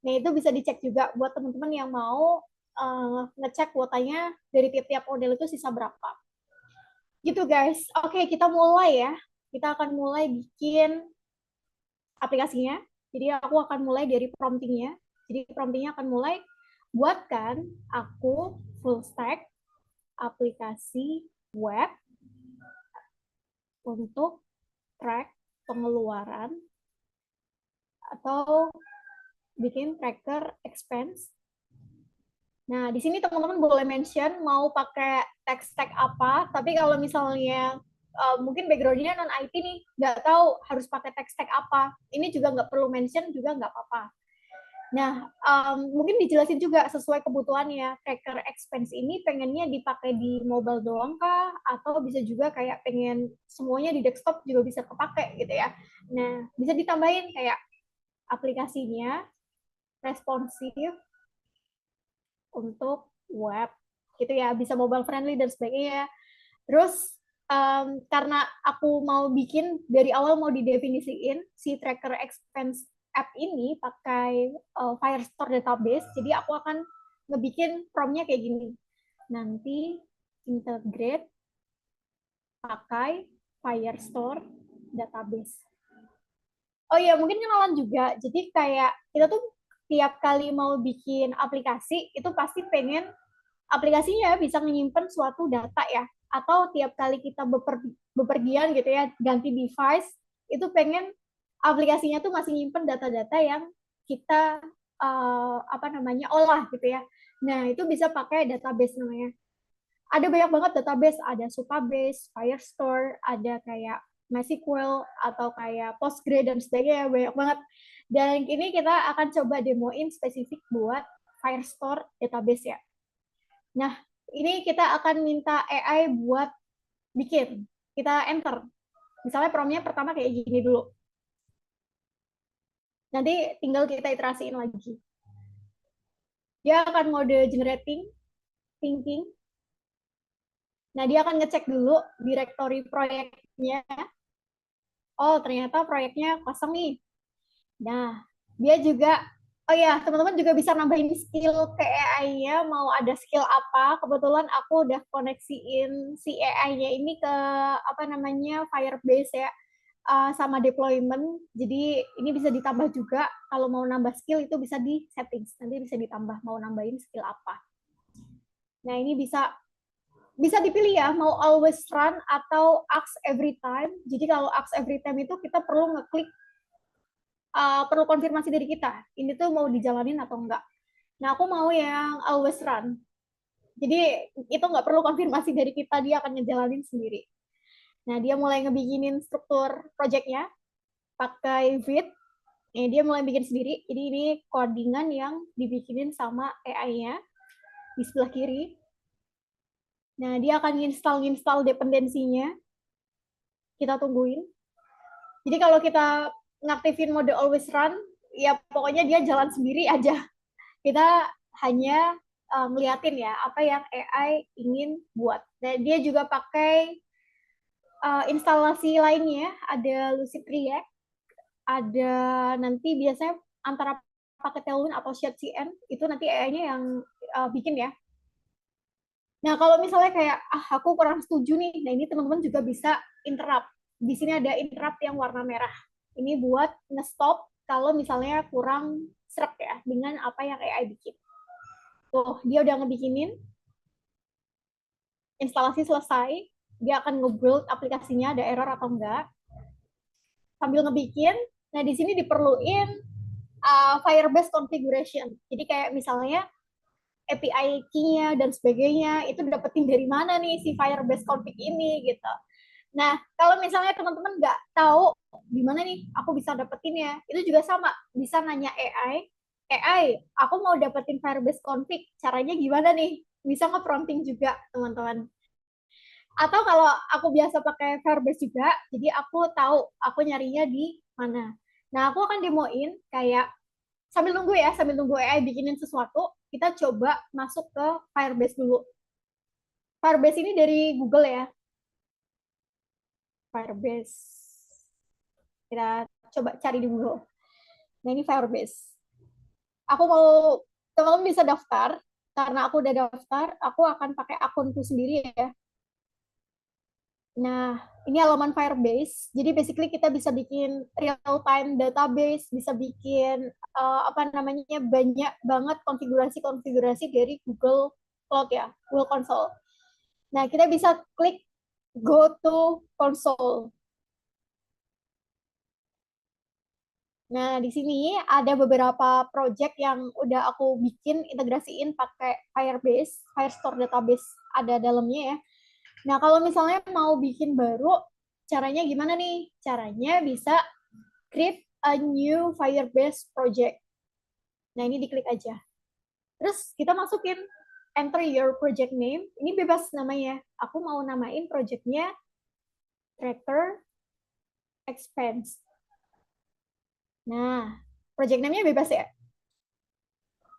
Nah, itu bisa dicek juga buat teman-teman yang mau ngecek kuotanya dari tiap-tiap model itu sisa berapa. Gitu guys. Oke, kita mulai ya. Kita akan mulai bikin aplikasinya. Jadi aku akan mulai dari promptingnya. Jadi promptingnya akan mulai buatkan aku full stack aplikasi web untuk track pengeluaran atau bikin tracker expense. Nah, di sini teman-teman boleh mention mau pakai tech stack apa, tapi kalau misalnya mungkin background-nya non-IT nih, nggak tahu harus pakai tech stack apa, ini juga nggak perlu mention, juga nggak apa-apa. Nah, mungkin dijelasin juga sesuai kebutuhannya. Tracker expense ini pengennya dipakai di mobile doang kah? Atau bisa juga kayak pengen semuanya di desktop juga bisa kepake gitu ya. Nah, bisa ditambahin kayak aplikasinya responsif untuk web gitu ya, bisa mobile friendly dan sebagainya. Terus karena aku mau bikin dari awal mau didefinisiin si tracker expense app ini pakai Firestore database, jadi aku akan ngebikin promnya kayak gini. Nanti integrate pakai Firestore database. Oh iya, mungkin kenalan juga. Jadi kayak kita tuh tiap kali mau bikin aplikasi, itu pasti pengen aplikasinya bisa menyimpan suatu data ya. Atau tiap kali kita bepergian gitu ya, ganti device, itu pengen aplikasinya tuh masih nyimpen data-data yang kita olah gitu ya. Nah, itu bisa pakai database namanya. Ada banyak banget database, ada Supabase, Firestore, ada kayak MySQL atau kayak Postgre dan sebagainya, banyak banget. Dan ini kita akan coba demoin spesifik buat Firestore database ya. Nah, ini kita akan minta AI buat bikin. Kita enter. Misalnya promnya pertama kayak gini dulu. Nanti tinggal kita iterasiin lagi. Dia akan mode generating, thinking. Nah, dia akan ngecek dulu directory proyeknya. Oh, ternyata proyeknya kosong nih. Nah, dia juga, oh ya, teman-teman juga bisa nambahin skill ke AI-nya, mau ada skill apa. Kebetulan aku udah koneksiin si AI-nya ini ke, Firebase ya, sama deployment. Jadi ini bisa ditambah juga, kalau mau nambah skill itu bisa di settings, nanti bisa ditambah, mau nambahin skill apa. Nah, ini bisa dipilih ya, mau always run atau ask every time. Jadi kalau ask every time itu kita perlu ngeklik, perlu konfirmasi dari kita. Ini tuh mau dijalanin atau enggak. Nah, aku mau yang always run. Jadi itu nggak perlu konfirmasi dari kita, dia akan ngejalanin sendiri. Nah, dia mulai ngebikinin struktur projectnya pakai Vite. Dia mulai bikin sendiri. Jadi ini codingan yang dibikinin sama AI-nya di sebelah kiri. Nah, dia akan install dependensinya. Kita tungguin. Jadi kalau kita ngaktifin mode always run, ya pokoknya dia jalan sendiri aja. Kita hanya ngeliatin ya apa yang AI ingin buat. Dan dia juga pakai instalasi lainnya, ada Lucid React, ada nanti biasanya antara pakai Tailwind atau ShadCN, itu nanti AI-nya yang bikin ya. Nah, kalau misalnya kayak, aku kurang setuju nih, nah ini teman-teman juga bisa interrupt. Di sini ada interrupt yang warna merah. Ini buat nge-stop kalau misalnya kurang serak ya dengan apa yang AI bikin. Tuh, dia udah ngebikinin, instalasi selesai, dia akan nge-build aplikasinya, ada error atau enggak. Sambil ngebikin, nah di sini diperluin Firebase configuration. Jadi kayak misalnya API key-nya dan sebagainya, itu dapetin dari mana nih si Firebase config ini gitu. Nah, kalau misalnya teman-teman nggak tahu di mana nih aku bisa dapetinnya, itu juga sama, bisa nanya AI, AI, aku mau dapetin Firebase config, caranya gimana nih? Bisa nge-prompting juga, teman-teman. Atau kalau aku biasa pakai Firebase juga, jadi aku tahu aku nyarinya di mana. Nah, aku akan demoin kayak sambil nunggu AI bikinin sesuatu, kita coba masuk ke Firebase dulu. Firebase ini dari Google ya. Firebase. Kita coba cari di Google. Nah, ini Firebase. Aku mau, teman-teman bisa daftar, karena aku udah daftar, aku akan pakai akunku sendiri ya. Nah, ini halaman Firebase. Jadi basically kita bisa bikin real-time database, bisa bikin apa namanya banyak banget konfigurasi-konfigurasi dari Google Cloud ya, Google Console. Nah, kita bisa klik Go to Console. Nah, di sini ada beberapa project yang udah aku bikin, integrasiin pakai Firebase, Firestore Database ada dalamnya ya. Nah, kalau misalnya mau bikin baru, caranya gimana nih? Caranya bisa create a new Firebase project. Nah, ini diklik aja. Terus kita masukin enter your project name. Ini bebas namanya. Aku mau namain projectnya Tracker Expense. Nah, project name-nya bebas ya.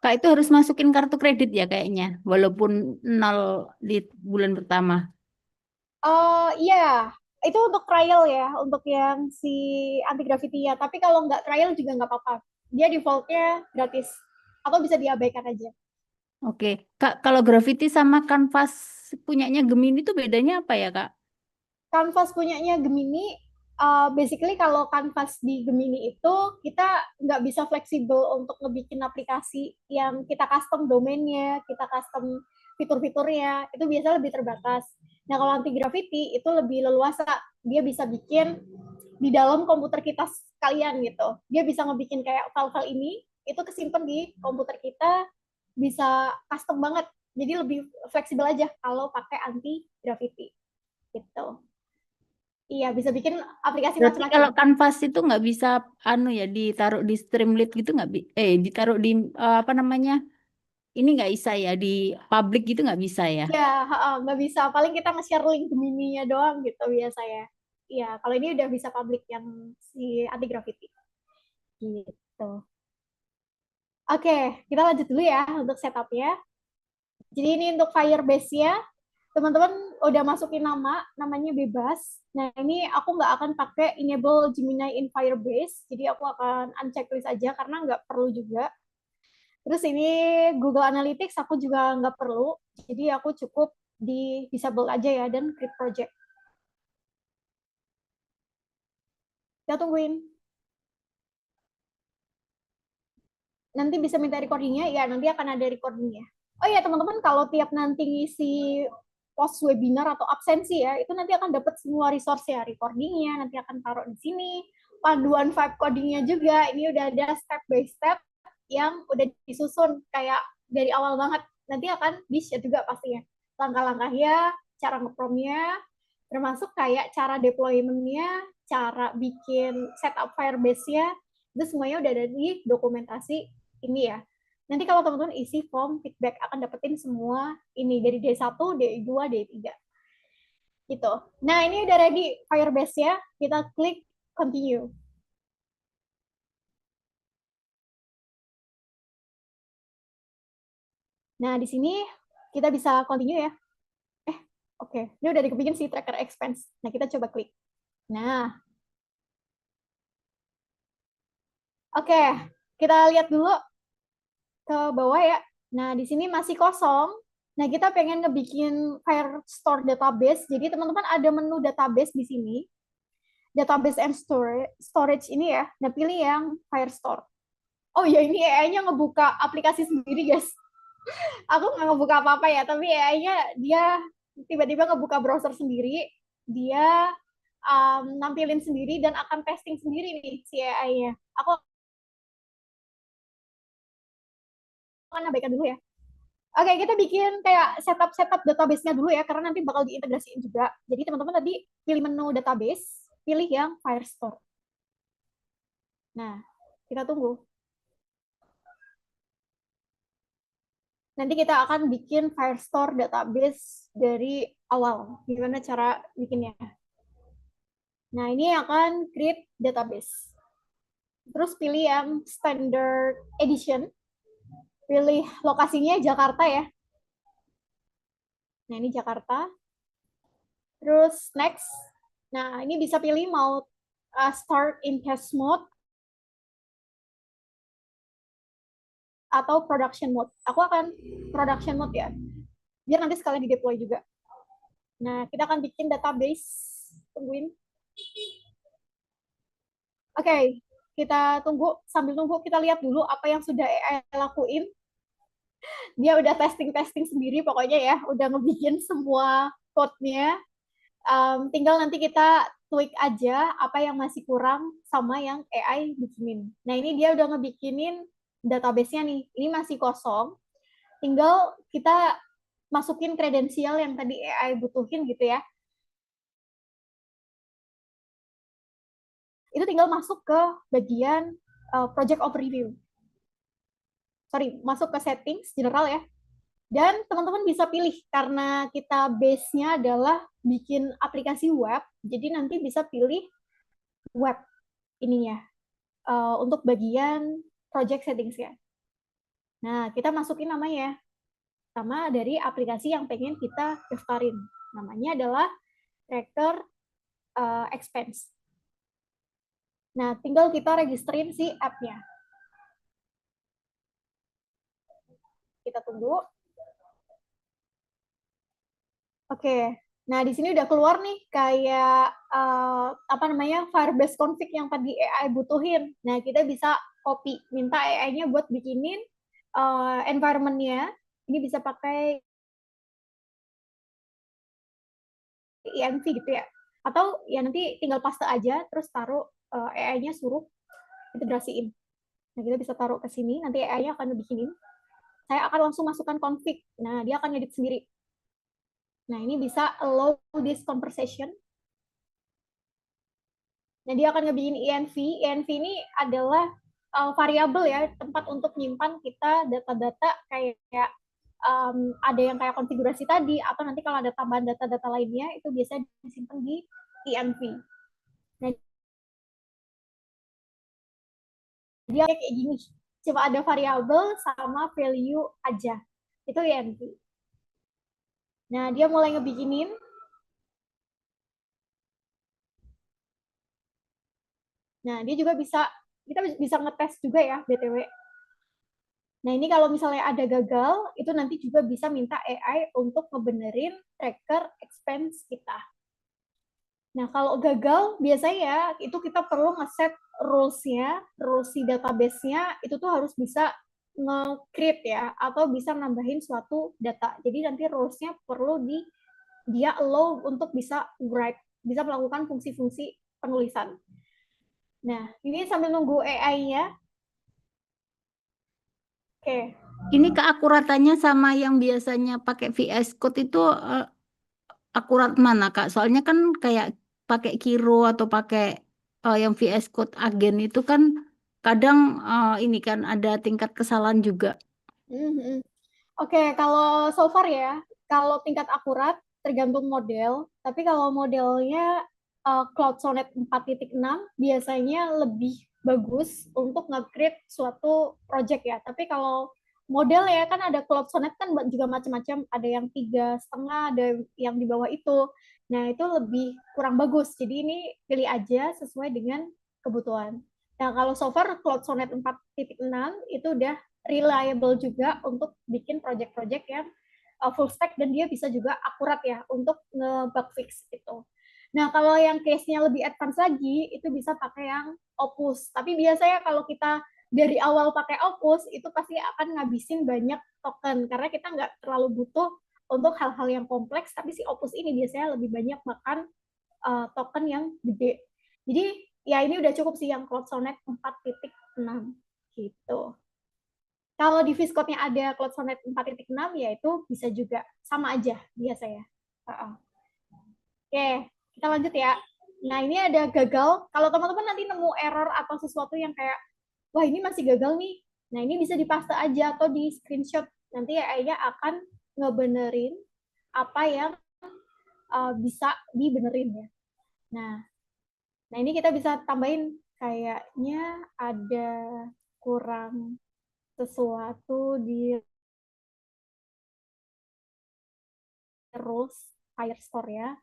Kak, itu harus masukin kartu kredit ya kayaknya, walaupun 0 di bulan pertama. Iya, itu untuk trial ya, untuk yang si anti graffiti ya. Tapi kalau nggak trial juga nggak apa-apa. Dia defaultnya gratis. Atau bisa diabaikan aja. Oke, Kak, kalau graffiti sama kanvas punyanya Gemini itu bedanya apa ya, Kak? Canvas punyanya Gemini, basically kalau Canvas di Gemini itu kita nggak bisa fleksibel untuk ngebikin aplikasi yang kita custom domainnya, kita custom fitur-fiturnya, itu biasanya lebih terbatas. Nah kalau anti graffiti itu lebih leluasa, dia bisa bikin di dalam komputer kita sekalian gitu. Dia bisa ngebikin kayak file-file ini, itu kesimpan di komputer kita, bisa custom banget. Jadi lebih fleksibel aja kalau pakai anti graffiti gitu. Iya, bisa bikin aplikasi Berarti macam-macam. kalau kanvas itu nggak bisa anu ya ditaruh di Streamlit gitu nggak ditaruh di apa namanya? Ini nggak bisa ya di publik gitu nggak bisa ya? Ya, nggak bisa. Paling kita nge-share link Gemini-nya doang gitu biasa ya. Iya, kalau ini udah bisa publik yang si anti graffiti. Gitu. Oke, kita lanjut dulu ya untuk setupnya. Jadi ini untuk Firebase-nya, teman-teman udah masukin namanya bebas. Nah ini aku nggak akan pakai enable Gemini in Firebase, jadi aku akan unchecklist aja karena nggak perlu juga. Terus ini Google Analytics aku juga nggak perlu, jadi aku cukup di disable aja ya dan create project. Kita tungguin. Nanti bisa minta recordingnya, ya nanti akan ada recordingnya. Oh ya teman-teman, kalau tiap nanti ngisi post webinar atau absensi ya, itu nanti akan dapat semua resource ya, recordingnya nanti akan taruh di sini, panduan vibe codingnya juga, ini udah ada step by step yang udah disusun kayak dari awal banget, nanti akan di-share juga pastinya, langkah-langkahnya, cara nge-promnya, termasuk kayak cara deployment-nya, cara bikin setup Firebase-nya, itu semuanya udah ada di dokumentasi ini ya. Nanti kalau teman-teman isi form feedback akan dapetin semua ini dari D1, D2, D3. Gitu. Nah, ini udah ready Firebase ya. Kita klik continue. Nah, di sini kita bisa continue ya. Oke. Ini udah dikebikin si tracker expense. Nah, kita coba klik. Nah, oke. Kita lihat dulu ke bawah ya. Nah, di sini masih kosong. Nah, kita pengen ngebikin Firestore database. Jadi, teman-teman ada menu database di sini. Database and storage ini ya. Nah, pilih yang Firestore. Oh ya, ini AI-nya ngebuka aplikasi sendiri, guys. Aku nggak ngebuka apa-apa ya, tapi AI-nya dia tiba-tiba ngebuka browser sendiri. Dia nampilin sendiri dan akan testing sendiri nih si AI-nya. Aku akan abaikan dulu ya. Oke, kita bikin kayak setup database-nya dulu ya, karena nanti bakal diintegrasiin juga. Jadi teman-teman tadi pilih menu database, pilih yang Firestore. Nah, kita tunggu. Nanti kita akan bikin Firestore database dari awal. Gimana cara bikinnya? Nah, ini akan create database. Terus pilih yang standard edition. Pilih lokasinya Jakarta ya. Nah, ini Jakarta. Terus next. Nah, ini bisa pilih mau start in test mode atau production mode. Aku akan production mode ya, biar nanti sekalian di deploy juga. Nah, kita akan bikin database. Tungguin. Oke, kita tunggu. Sambil tunggu, kita lihat dulu apa yang sudah AI lakuin. Dia udah testing sendiri pokoknya ya, udah ngebikin semua code-nya. Tinggal nanti kita tweak aja apa yang masih kurang sama yang AI bikinin. Nah, ini dia udah ngebikinin database-nya nih. Ini masih kosong. Tinggal kita masukin kredensial yang tadi AI butuhin gitu ya. Itu tinggal masuk ke bagian project overview. Sorry, masuk ke settings general ya. Dan teman-teman bisa pilih, karena kita base-nya adalah bikin aplikasi web, jadi nanti bisa pilih web ininya untuk bagian project settings ya. Nah, kita masukin namanya, sama dari aplikasi yang pengen kita daftarin. Namanya adalah tracker expense. Nah, tinggal kita registerin si app-nya. Kita tunggu. Oke, nah di sini udah keluar nih kayak apa namanya Firebase config yang tadi AI butuhin. Nah kita bisa copy, minta AI-nya buat bikinin environment-nya. Ini bisa pakai env gitu ya. Atau ya nanti tinggal paste aja, terus taruh AI-nya suruh integrasiin. Nah kita bisa taruh ke sini, nanti AI-nya akan bikinin. Saya akan langsung masukkan config. Nah dia akan ngedit sendiri. Nah, ini bisa allow this conversation. Nah, dia akan ngebikin env. Env ini adalah variabel ya, tempat untuk nyimpan kita data-data kayak ada yang kayak konfigurasi tadi, atau nanti kalau ada tambahan data-data lainnya, itu biasa disimpan di env. Nah, dia kayak gini, cuma ada variabel sama value aja. Itu env. Nah, dia mulai ngebikinin. Nah, dia juga kita bisa ngetes juga ya, BTW. Nah, ini kalau misalnya ada gagal, itu nanti juga bisa minta AI untuk ngebenerin tracker expense kita. Nah, kalau gagal, biasanya ya, itu kita perlu ngeset rules-nya, rules si database-nya, itu tuh harus bisa nge-create ya, atau bisa nambahin suatu data. Jadi nanti rules-nya perlu dia allow untuk bisa write, bisa melakukan fungsi-fungsi penulisan. Nah, ini sambil nunggu AI-nya. Oke. Ini keakuratannya sama yang biasanya pakai VS Code itu akurat mana, Kak? Soalnya kan kayak pakai Kiro atau pakai yang VS Code agen itu kan kadang ini kan ada tingkat kesalahan juga. Oke, kalau so far ya, kalau tingkat akurat tergantung model, tapi kalau modelnya Cloud Sonnet 4.6 biasanya lebih bagus untuk nge-create suatu project ya. Tapi kalau model ya kan ada Cloud Sonnet kan juga macam-macam, ada yang 3,5, ada yang di bawah itu. Nah, itu lebih kurang bagus. Jadi ini pilih aja sesuai dengan kebutuhan. Nah, kalau so far Cloud Sonnet 4.6 itu udah reliable juga untuk bikin project-project yang full stack dan dia bisa juga akurat ya untuk nge-bug fix itu. Nah, kalau yang case-nya lebih advance lagi, itu bisa pakai yang Opus. Tapi biasanya kalau kita dari awal pakai Opus, itu pasti akan ngabisin banyak token, karena kita nggak terlalu butuh untuk hal-hal yang kompleks, tapi si Opus ini biasanya lebih banyak makan token yang gede. Jadi, ya ini udah cukup sih yang Cloud Sonnet 4.6 gitu. Kalau di Viscode-nya ada Cloud Sonnet 4.6, ya itu bisa juga. Sama aja biasa ya. Oke, kita lanjut ya. Nah, ini ada gagal. Kalau teman-teman nanti nemu error atau sesuatu yang kayak, wah ini masih gagal nih. Nah, ini bisa dipaste aja atau di screenshot. Nanti AI-nya akan ngebenerin apa yang bisa dibenerin ya. Nah ini kita bisa tambahin kayaknya ada kurang sesuatu di rules Firestore ya.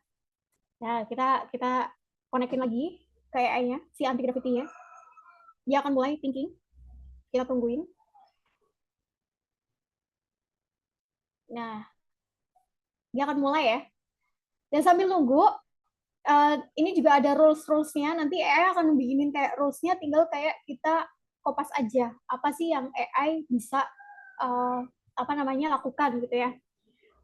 Nah, kita konekin lagi ke AI-nya, si anti gravity-nya. Dia akan mulai thinking. Kita tungguin. Nah, dia akan mulai ya. Dan sambil nunggu, ini juga ada rules-rulesnya. Nanti AI akan bikinin kayak rulesnya, tinggal kayak kita kopas aja apa sih yang AI bisa lakukan gitu ya.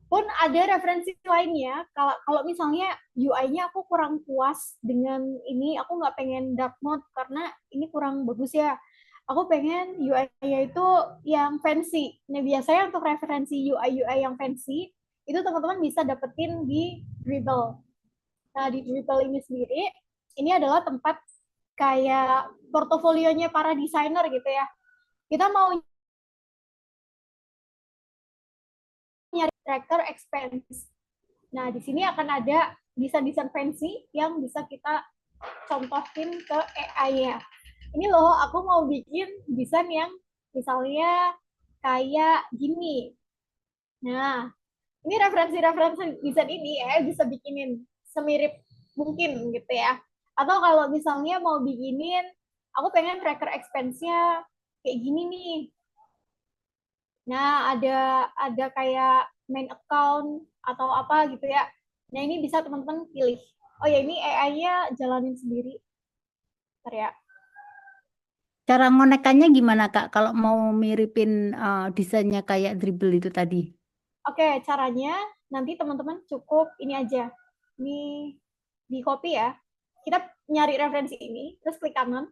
Pun ada referensi lainnya, kalau misalnya UI-nya aku kurang puas dengan ini, aku nggak pengen dark mode karena ini kurang bagus ya. Aku pengen UI-nya itu yang fancy. Nah, biasanya untuk referensi UI yang fancy, itu teman-teman bisa dapetin di Dribbble. Nah, di Dribbble ini sendiri, ini adalah tempat kayak portofolionya para desainer gitu ya. Kita mau nyari tracker expense. Nah, di sini akan ada desain-desain fancy yang bisa kita contohin ke AI-nya. Ini loh, aku mau bikin desain yang misalnya kayak gini. Nah, ini referensi-referensi desain ini bisa bikinin semirip mungkin gitu ya. Atau kalau misalnya mau bikinin, aku pengen tracker expense-nya kayak gini nih. Nah, ada kayak main account atau apa gitu ya. Nah, ini bisa teman-teman pilih. Oh ya, ini AI-nya jalanin sendiri. Bentar ya. Cara ngonekannya gimana Kak kalau mau miripin desainnya kayak Dribbble itu tadi? Oke, caranya nanti teman-teman cukup ini aja. Ini di copy ya. Kita nyari referensi ini, terus klik kanan,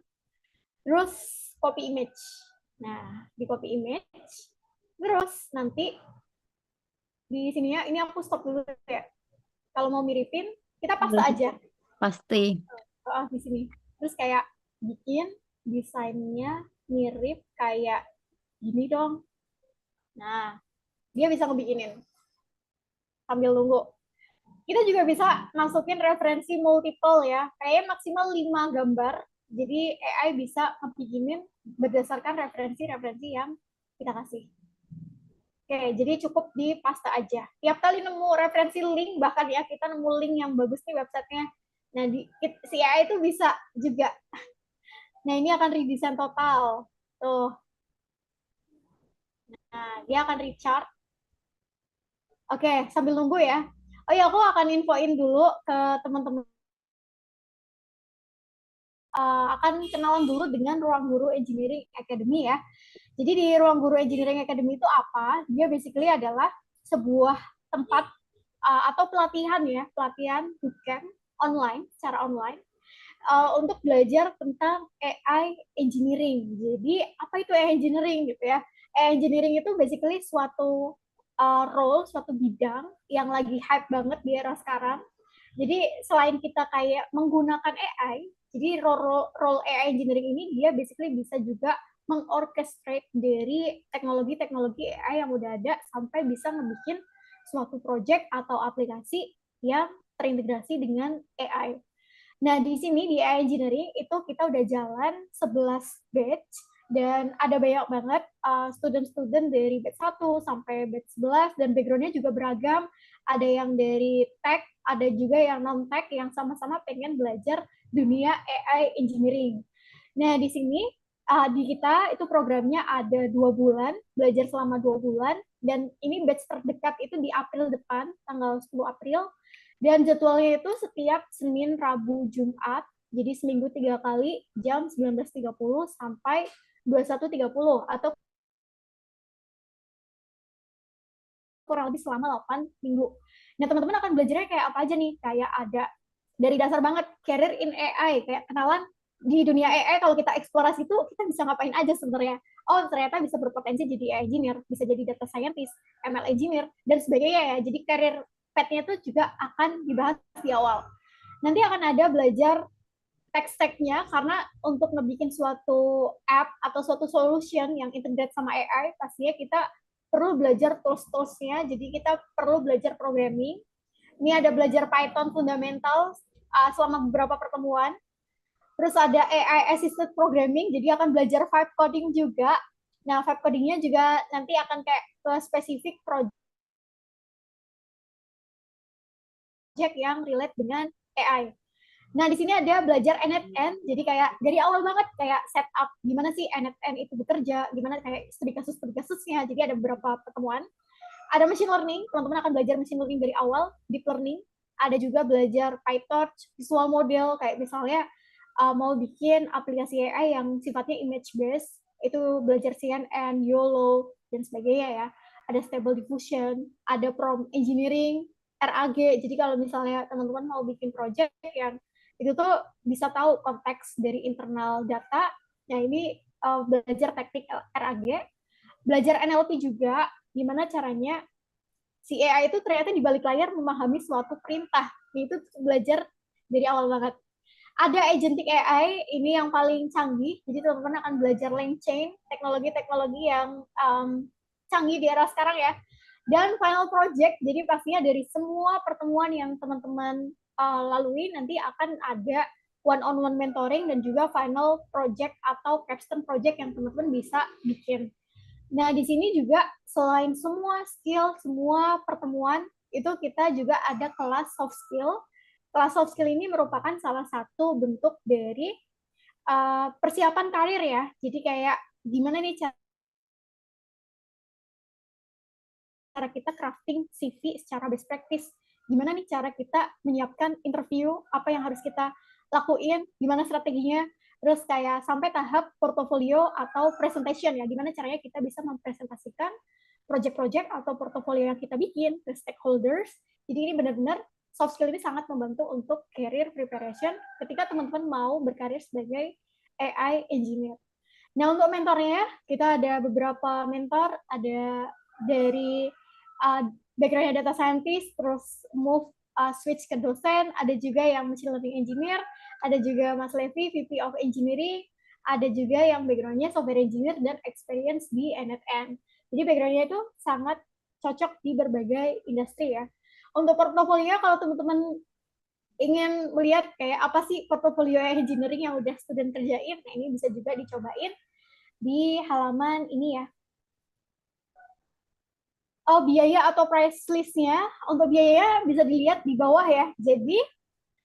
terus copy image. Nah, di copy image, terus nanti di sininya, ini aku stop dulu ya. Kalau mau miripin, kita paste aja. Pasti. Di sini. Terus kayak bikin desainnya mirip kayak gini dong. Nah, dia bisa ngebikinin sambil nunggu. Kita juga bisa masukin referensi multiple ya, kayak maksimal 5 gambar. Jadi AI bisa ngebikinin berdasarkan referensi-referensi yang kita kasih. Oke, jadi cukup di paste aja. Tiap kali nemu referensi link, bahkan ya kita nemu link yang bagus nih websitenya, nah si AI itu bisa juga. Nah, ini akan redesign total. Tuh. Nah, dia akan rechart. Oke, sambil nunggu ya. Oh ya, aku akan infoin dulu ke teman-teman. Akan kenalan dulu dengan Ruang Guru Engineering Academy ya. Jadi di Ruang Guru Engineering Academy itu apa? Dia basically adalah sebuah tempat atau pelatihan ya, pelatihan bootcamp online, secara online, untuk belajar tentang AI engineering. Jadi apa itu AI engineering gitu ya? AI engineering itu basically suatu role, suatu bidang yang lagi hype banget di era sekarang. Jadi selain kita kayak menggunakan AI, jadi role AI engineering ini dia basically bisa juga mengorchestrate dari teknologi-teknologi AI yang udah ada sampai bisa ngebikin suatu project atau aplikasi yang terintegrasi dengan AI. Nah, di sini di AI Engineering itu kita udah jalan 11 batch dan ada banyak banget student-student dari batch 1 sampai batch 11 dan background-nya juga beragam. Ada yang dari tech, ada juga yang non-tech yang sama-sama pengen belajar dunia AI Engineering. Nah, di sini di kita itu programnya ada 2 bulan, belajar selama 2 bulan, dan ini batch terdekat itu di April depan, tanggal 10 April, dan jadwalnya itu setiap Senin, Rabu, Jumat, jadi seminggu 3 kali, jam 19.30 sampai 21.30, atau kurang lebih selama 8 minggu. Nah, teman-teman akan belajarnya kayak apa aja nih? Kayak ada dari dasar banget, career in AI, kayak kenalan di dunia AI, kalau kita eksplorasi itu, kita bisa ngapain aja sebenarnya. Oh, ternyata bisa berpotensi jadi AI engineer, bisa jadi data scientist, ML engineer, dan sebagainya ya. Jadi career path-nya itu juga akan dibahas di awal. Nanti akan ada belajar tech stack-nya, karena untuk ngebikin suatu app atau suatu solution yang integrate sama AI, pastinya kita perlu belajar tools-toolsnya, jadi kita perlu belajar programming. Ini ada belajar Python fundamental selama beberapa pertemuan. Terus ada AI assisted programming, jadi akan belajar vibe coding juga. Nah, vibe codingnya juga nanti akan kayak ke spesifik project yang relate dengan AI. Nah, di sini ada belajar end-to-end, jadi kayak dari awal banget kayak setup gimana sih end-to-end itu bekerja, gimana kayak studi kasusnya, jadi ada beberapa pertemuan. ada machine learning, teman-teman akan belajar machine learning dari awal, deep learning, ada juga belajar PyTorch, visual model, kayak misalnya mau bikin aplikasi AI yang sifatnya image based, itu belajar CNN, YOLO, dan sebagainya ya. Ada stable diffusion, ada prompt engineering, RAG. Jadi kalau misalnya teman-teman mau bikin project yang itu tuh bisa tahu konteks dari internal data, nah ini belajar teknik RAG, belajar NLP juga, gimana caranya si AI itu ternyata di balik layar memahami suatu perintah. Itu belajar dari awal banget. Ada agentic AI, ini yang paling canggih, jadi teman-teman akan belajar LangChain, teknologi-teknologi yang canggih di era sekarang ya. Dan final project, jadi pastinya dari semua pertemuan yang teman-teman lalui, nanti akan ada one-on-one mentoring dan juga final project atau capstone project yang teman-teman bisa bikin. Nah, di sini juga selain semua skill, semua pertemuan, itu kita juga ada kelas soft skill. Kelas soft skill ini merupakan salah satu bentuk dari persiapan karir ya. Jadi kayak gimana nih cara kita crafting CV secara best practice. Gimana nih cara kita menyiapkan interview, apa yang harus kita lakuin, gimana strateginya, terus kayak sampai tahap portofolio atau presentation ya, gimana caranya kita bisa mempresentasikan project-project atau portofolio yang kita bikin ke stakeholders. Jadi ini benar-benar soft skill ini sangat membantu untuk career preparation ketika teman-teman mau berkarir sebagai AI engineer. Nah, untuk mentornya, kita ada beberapa mentor, ada dari background-nya data scientist, terus switch ke dosen, ada juga yang machine learning engineer, ada juga Mas Levi, VP of Engineering, ada juga yang background-nya software engineer dan experience di NFN. Jadi background-nya itu sangat cocok di berbagai industri ya. Untuk portofolio, kalau teman-teman ingin melihat kayak apa sih portofolio engineering yang udah student kerjain, nah ini bisa juga dicobain di halaman ini ya. Oh, biaya atau price list-nya, untuk biaya bisa dilihat di bawah ya. Jadi,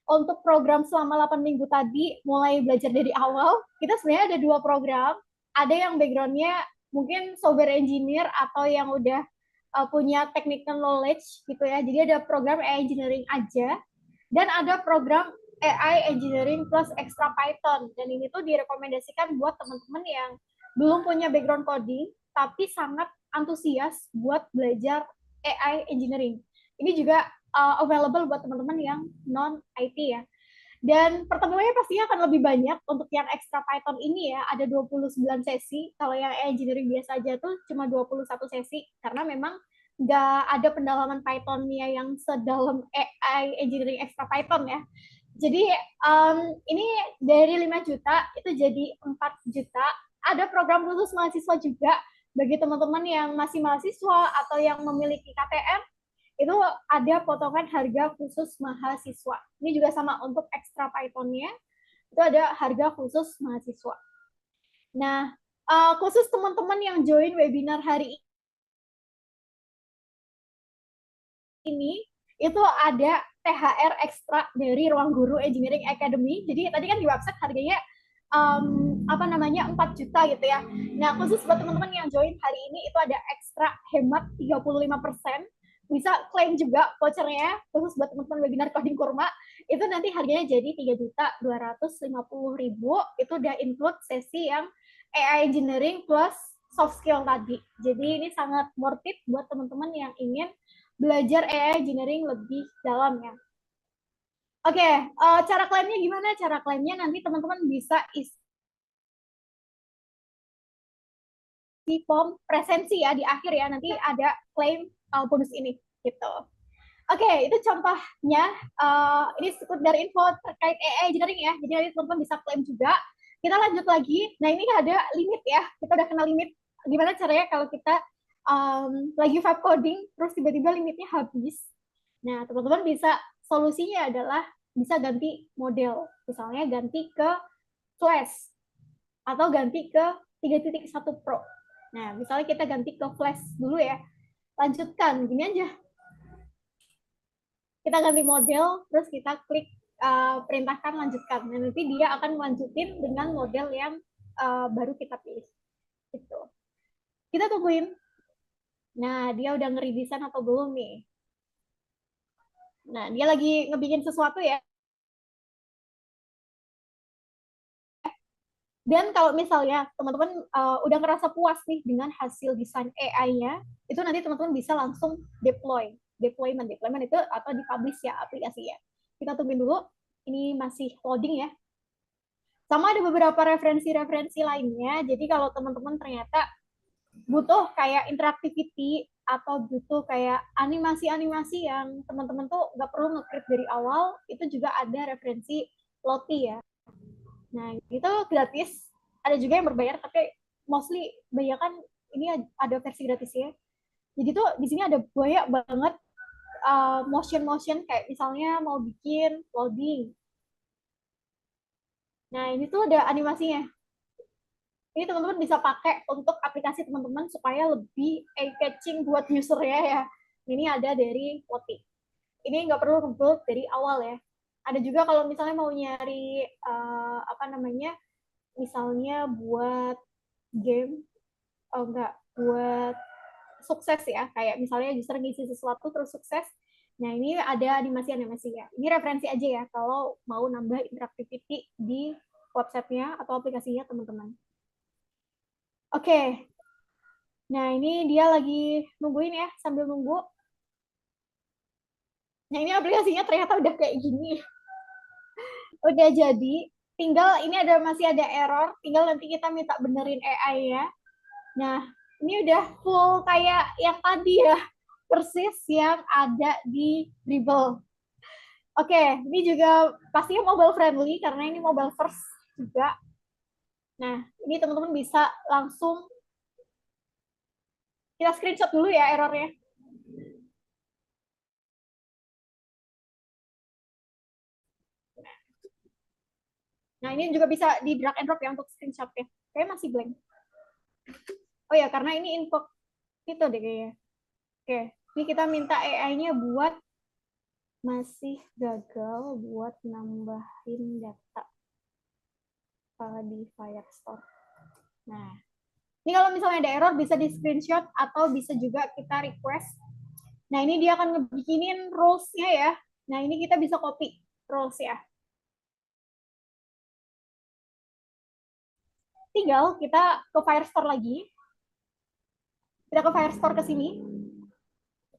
untuk program selama 8 minggu tadi, mulai belajar dari awal, kita sebenarnya ada 2 program. Ada yang background-nya mungkin software engineer atau yang udah punya technical knowledge gitu ya. Jadi ada program AI engineering aja, dan ada program AI engineering plus extra Python. Dan ini tuh direkomendasikan buat teman-teman yang belum punya background coding, tapi sangat antusias buat belajar AI engineering. Ini juga available buat teman-teman yang non-IT ya. Dan pertemuannya pastinya akan lebih banyak. Untuk yang extra Python ini ya, ada 29 sesi. Kalau yang engineering biasa aja tuh cuma 21 sesi, karena memang nggak ada pendalaman Python-nya yang sedalam AI engineering extra Python ya. Jadi ini dari 5 juta, itu jadi 4 juta. Ada program khusus mahasiswa juga, bagi teman-teman yang masih mahasiswa atau yang memiliki KTM, itu ada potongan harga khusus mahasiswa. Ini juga sama untuk extra Python-nya, itu ada harga khusus mahasiswa. Nah, khusus teman-teman yang join webinar hari ini, itu ada THR ekstra dari Ruang Guru Engineering Academy. Jadi tadi kan di website harganya 4 juta gitu ya. Nah, khusus buat teman-teman yang join hari ini itu ada ekstra hemat 35%. Bisa klaim juga vouchernya, khusus buat teman-teman webinar coding kurma, itu nanti harganya jadi 3.250.000. Itu udah include sesi yang AI engineering plus soft skill tadi. Jadi ini sangat worth it buat teman-teman yang ingin belajar AI engineering lebih dalam ya. Oke, cara klaimnya gimana? Cara klaimnya nanti teman-teman bisa isi form presensi ya di akhir ya, nanti ada klaim bonus ini gitu. Oke, itu contohnya. Ini sekedar info terkait AI engineering ya, jadi nanti teman-teman bisa klaim juga. Kita lanjut lagi. Nah, ini ada limit ya, kita udah kenal limit. Gimana caranya kalau kita lagi vibe coding, terus tiba-tiba limitnya habis. Nah, teman-teman bisa, solusinya adalah bisa ganti model. Misalnya ganti ke Flash, atau ganti ke 3.1 Pro. Nah, misalnya kita ganti ke Flash dulu ya. Lanjutkan, gini aja. Kita ganti model, terus kita klik perintahkan lanjutkan. Nah, nanti dia akan melanjutin dengan model yang baru kita pilih. Gitu. Kita tungguin. Nah, dia udah nge-redesign atau belum nih? Nah, dia lagi ngebikin sesuatu ya. Dan kalau misalnya teman-teman udah ngerasa puas nih dengan hasil desain AI-nya, itu nanti teman-teman bisa langsung deployment itu atau dipublish ya aplikasinya. Kita tungguin dulu, ini masih loading ya. Sama ada beberapa referensi-referensi lainnya, jadi kalau teman-teman ternyata butuh kayak interactivity atau butuh kayak animasi-animasi yang teman-teman tuh nggak perlu nge-create dari awal, itu juga ada referensi Lottie ya. Nah, itu gratis. Ada juga yang berbayar, tapi mostly banyak kan ini ada versi gratisnya. Jadi tuh di sini ada banyak banget motion kayak misalnya mau bikin loading. Nah, ini tuh ada animasinya. Ini teman-teman bisa pakai untuk aplikasi teman-teman supaya lebih eye-catching buat usernya ya. Ini ada dari Lottie. Ini nggak perlu nge-build dari awal ya. Ada juga kalau misalnya mau nyari misalnya buat game, enggak, buat sukses ya, kayak misalnya user ngisi sesuatu terus sukses. Nah, ini ada animasi-animasi ya. Ini referensi aja ya kalau mau nambah interactivity di websitenya atau aplikasinya teman-teman. Oke. Nah, ini dia lagi nungguin ya, sambil nunggu. Nah, ini aplikasinya ternyata udah kayak gini. Udah jadi, tinggal ini masih ada error, tinggal nanti kita minta benerin AI-nya. Nah, ini udah full kayak yang tadi ya, persis yang ada di Dribble. Oke, ini juga pastinya mobile friendly karena ini mobile first juga. Nah, ini teman-teman bisa langsung kita screenshot dulu ya errornya. Nah, ini juga bisa di drag and drop ya untuk screenshotnya. Kayaknya masih blank. Oh ya, karena ini info itu deh kayaknya. Oke, ini kita minta AI-nya buat masih gagal buat nambahin data di Firestore. Nah, ini kalau misalnya ada error bisa di screenshot atau bisa juga kita request. Nah, ini dia akan ngebikinin rules-nya ya. Nah, ini kita bisa copy rules ya. Tinggal kita ke Firestore lagi. Kita ke Firestore ke sini.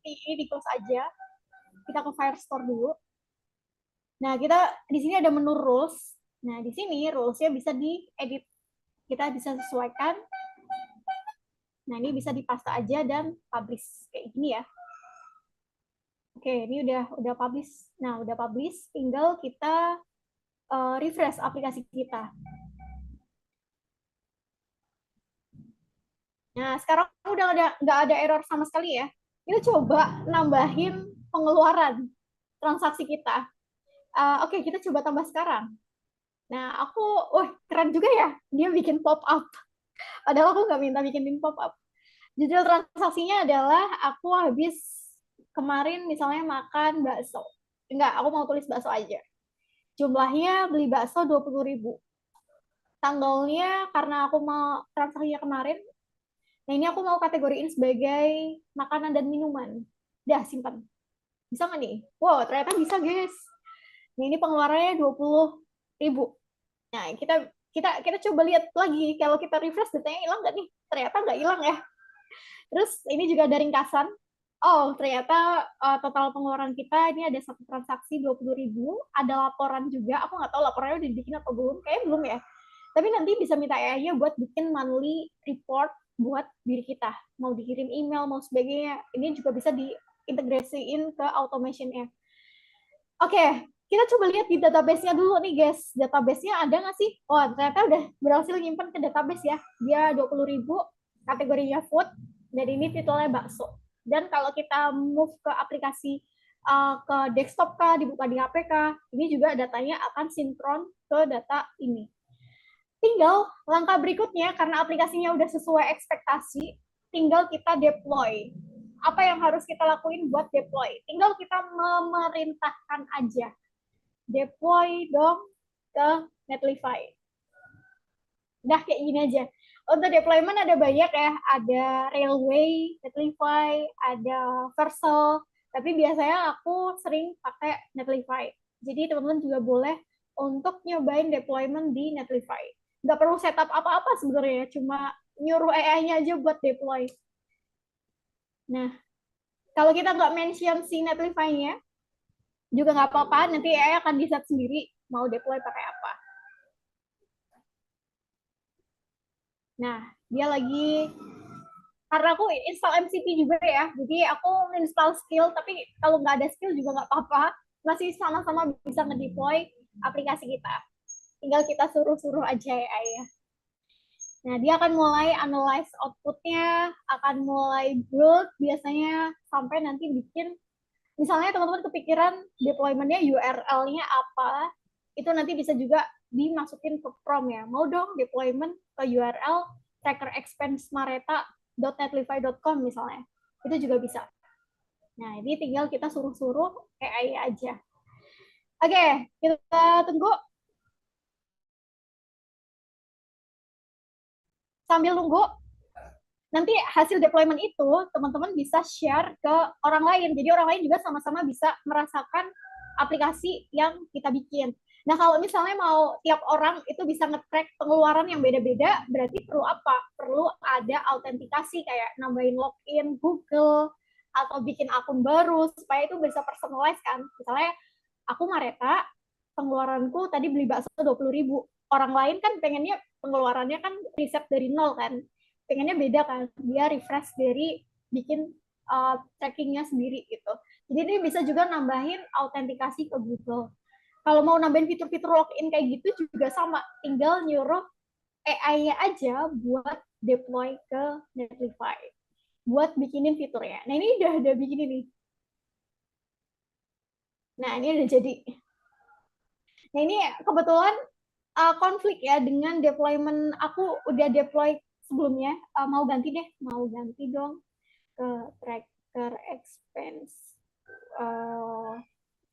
Ini di close aja. Kita ke Firestore dulu. Nah, kita di sini ada menu rules. Nah, di sini rules-nya bisa diedit. Kita bisa sesuaikan. Nah, ini bisa dipaste aja dan publish kayak gini ya. Oke, ini udah publish. Nah, udah publish, tinggal kita refresh aplikasi kita. Nah, sekarang udah nggak ada error sama sekali ya. Kita coba nambahin pengeluaran transaksi kita. Oke, kita coba tambah sekarang. Nah, wah keren juga ya, dia bikin pop-up. Padahal aku nggak minta bikin pop-up. Judul transaksinya adalah aku habis kemarin misalnya makan bakso. Enggak, aku mau tulis bakso aja. Jumlahnya beli bakso 20.000. Tanggalnya karena aku mau transaksinya kemarin. Nah, ini aku mau kategoriin sebagai makanan dan minuman. Dah, simpan. Bisa nggak nih? Wow, ternyata bisa, guys. Nah, ini pengeluarannya 20.000. Nah, kita coba lihat lagi. Kalau kita refresh, datanya hilang nggak nih? Ternyata nggak hilang ya. Terus, ini juga ada ringkasan. Oh, ternyata total pengeluaran kita ini ada satu transaksi 20.000. Ada laporan juga. Aku nggak tahu laporannya udah dibikin atau belum. Kayaknya belum ya. Tapi nanti bisa minta AI-nya buat bikin monthly report buat diri kita. Mau dikirim email, mau sebagainya. Ini juga bisa diintegrasiin ke automation-nya. Oke, kita coba lihat di database-nya dulu nih, guys. Database-nya ada nggak sih? Oh, ternyata udah berhasil nyimpen ke database ya. Dia 20.000, kategorinya food, dan ini titelnya bakso. Dan kalau kita move ke aplikasi ke desktop kah, dibuka di HP kah, ini juga datanya akan sinkron ke data ini. Tinggal langkah berikutnya, karena aplikasinya udah sesuai ekspektasi, tinggal kita deploy. Apa yang harus kita lakuin buat deploy? Tinggal kita memerintahkan aja. Deploy dong ke Netlify. Udah kayak gini aja. Untuk deployment ada banyak ya, ada Railway, Netlify, ada Vercel, tapi biasanya aku sering pakai Netlify. Jadi teman-teman juga boleh untuk nyobain deployment di Netlify. Nggak perlu setup apa-apa sebenarnya, cuma nyuruh AI-nya aja buat deploy. Nah, kalau kita nggak mention si Netlify-nya, juga nggak apa-apa, nanti AI akan decide sendiri mau deploy pakai apa. Nah, dia lagi, karena aku install MCP juga ya, jadi aku install skill, tapi kalau nggak ada skill juga nggak apa-apa, masih sama-sama bisa ngedeploy aplikasi kita. Tinggal kita suruh-suruh aja AI ya. Nah, dia akan mulai analyze outputnya, akan mulai build biasanya sampai nanti bikin, misalnya teman-teman kepikiran deployment-nya URL-nya apa, itu nanti bisa juga dimasukin ke prompt ya. Mau dong deployment ke URL tracker expense mareta.netlify.com misalnya. Itu juga bisa. Nah, ini tinggal kita suruh-suruh AI aja. Oke, kita tunggu. Sambil nunggu, nanti hasil deployment itu teman-teman bisa share ke orang lain. Jadi orang lain juga sama-sama bisa merasakan aplikasi yang kita bikin. Nah, kalau misalnya mau tiap orang itu bisa nge-track pengeluaran yang beda-beda, berarti perlu apa? Perlu ada autentikasi kayak nambahin login Google atau bikin akun baru supaya itu bisa personalize kan. Misalnya aku Mareta, pengeluaranku tadi beli bakso 20.000. Orang lain kan pengennya pengeluarannya kan riset dari nol kan. Pengennya beda kan, dia refresh dari bikin trackingnya sendiri gitu. Jadi dia bisa juga nambahin autentikasi ke Google. Kalau mau nambahin fitur-fitur login kayak gitu juga sama, tinggal nyuruh AI-nya aja buat deploy ke Netlify, buat bikinin fiturnya. Nah ini udah bikin ini. Nah ini udah jadi. Nah ini kebetulan konflik ya dengan deployment, aku udah deploy sebelumnya, mau ganti dong ke tracker expense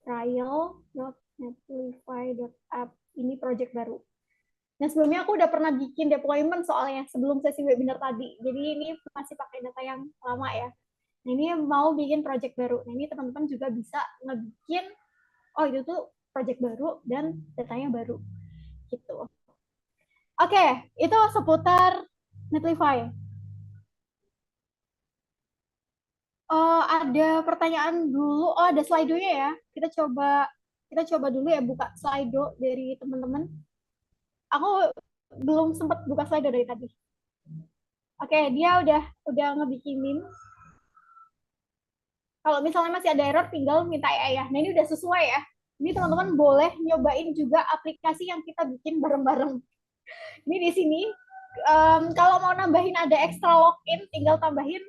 trial.netlify.app, ini project baru. Nah sebelumnya aku udah pernah bikin deployment soalnya sebelum sesi webinar tadi, jadi ini masih pakai data yang lama ya. Nah ini mau bikin project baru, nah ini teman-teman juga bisa ngebikin, oh itu tuh project baru dan datanya baru gitu. Oke, itu seputar Netlify. Ada pertanyaan dulu. Oh, ada Slido-nya ya. Kita coba dulu ya buka Slido dari teman-teman. Aku belum sempat buka Slido dari tadi. Oke, dia udah ngebikinin. Kalau misalnya masih ada error, tinggal minta AI ya. Nah, ini udah sesuai ya. Ini teman-teman boleh nyobain juga aplikasi yang kita bikin bareng-bareng. Ini di sini, kalau mau nambahin ada extra login, tinggal tambahin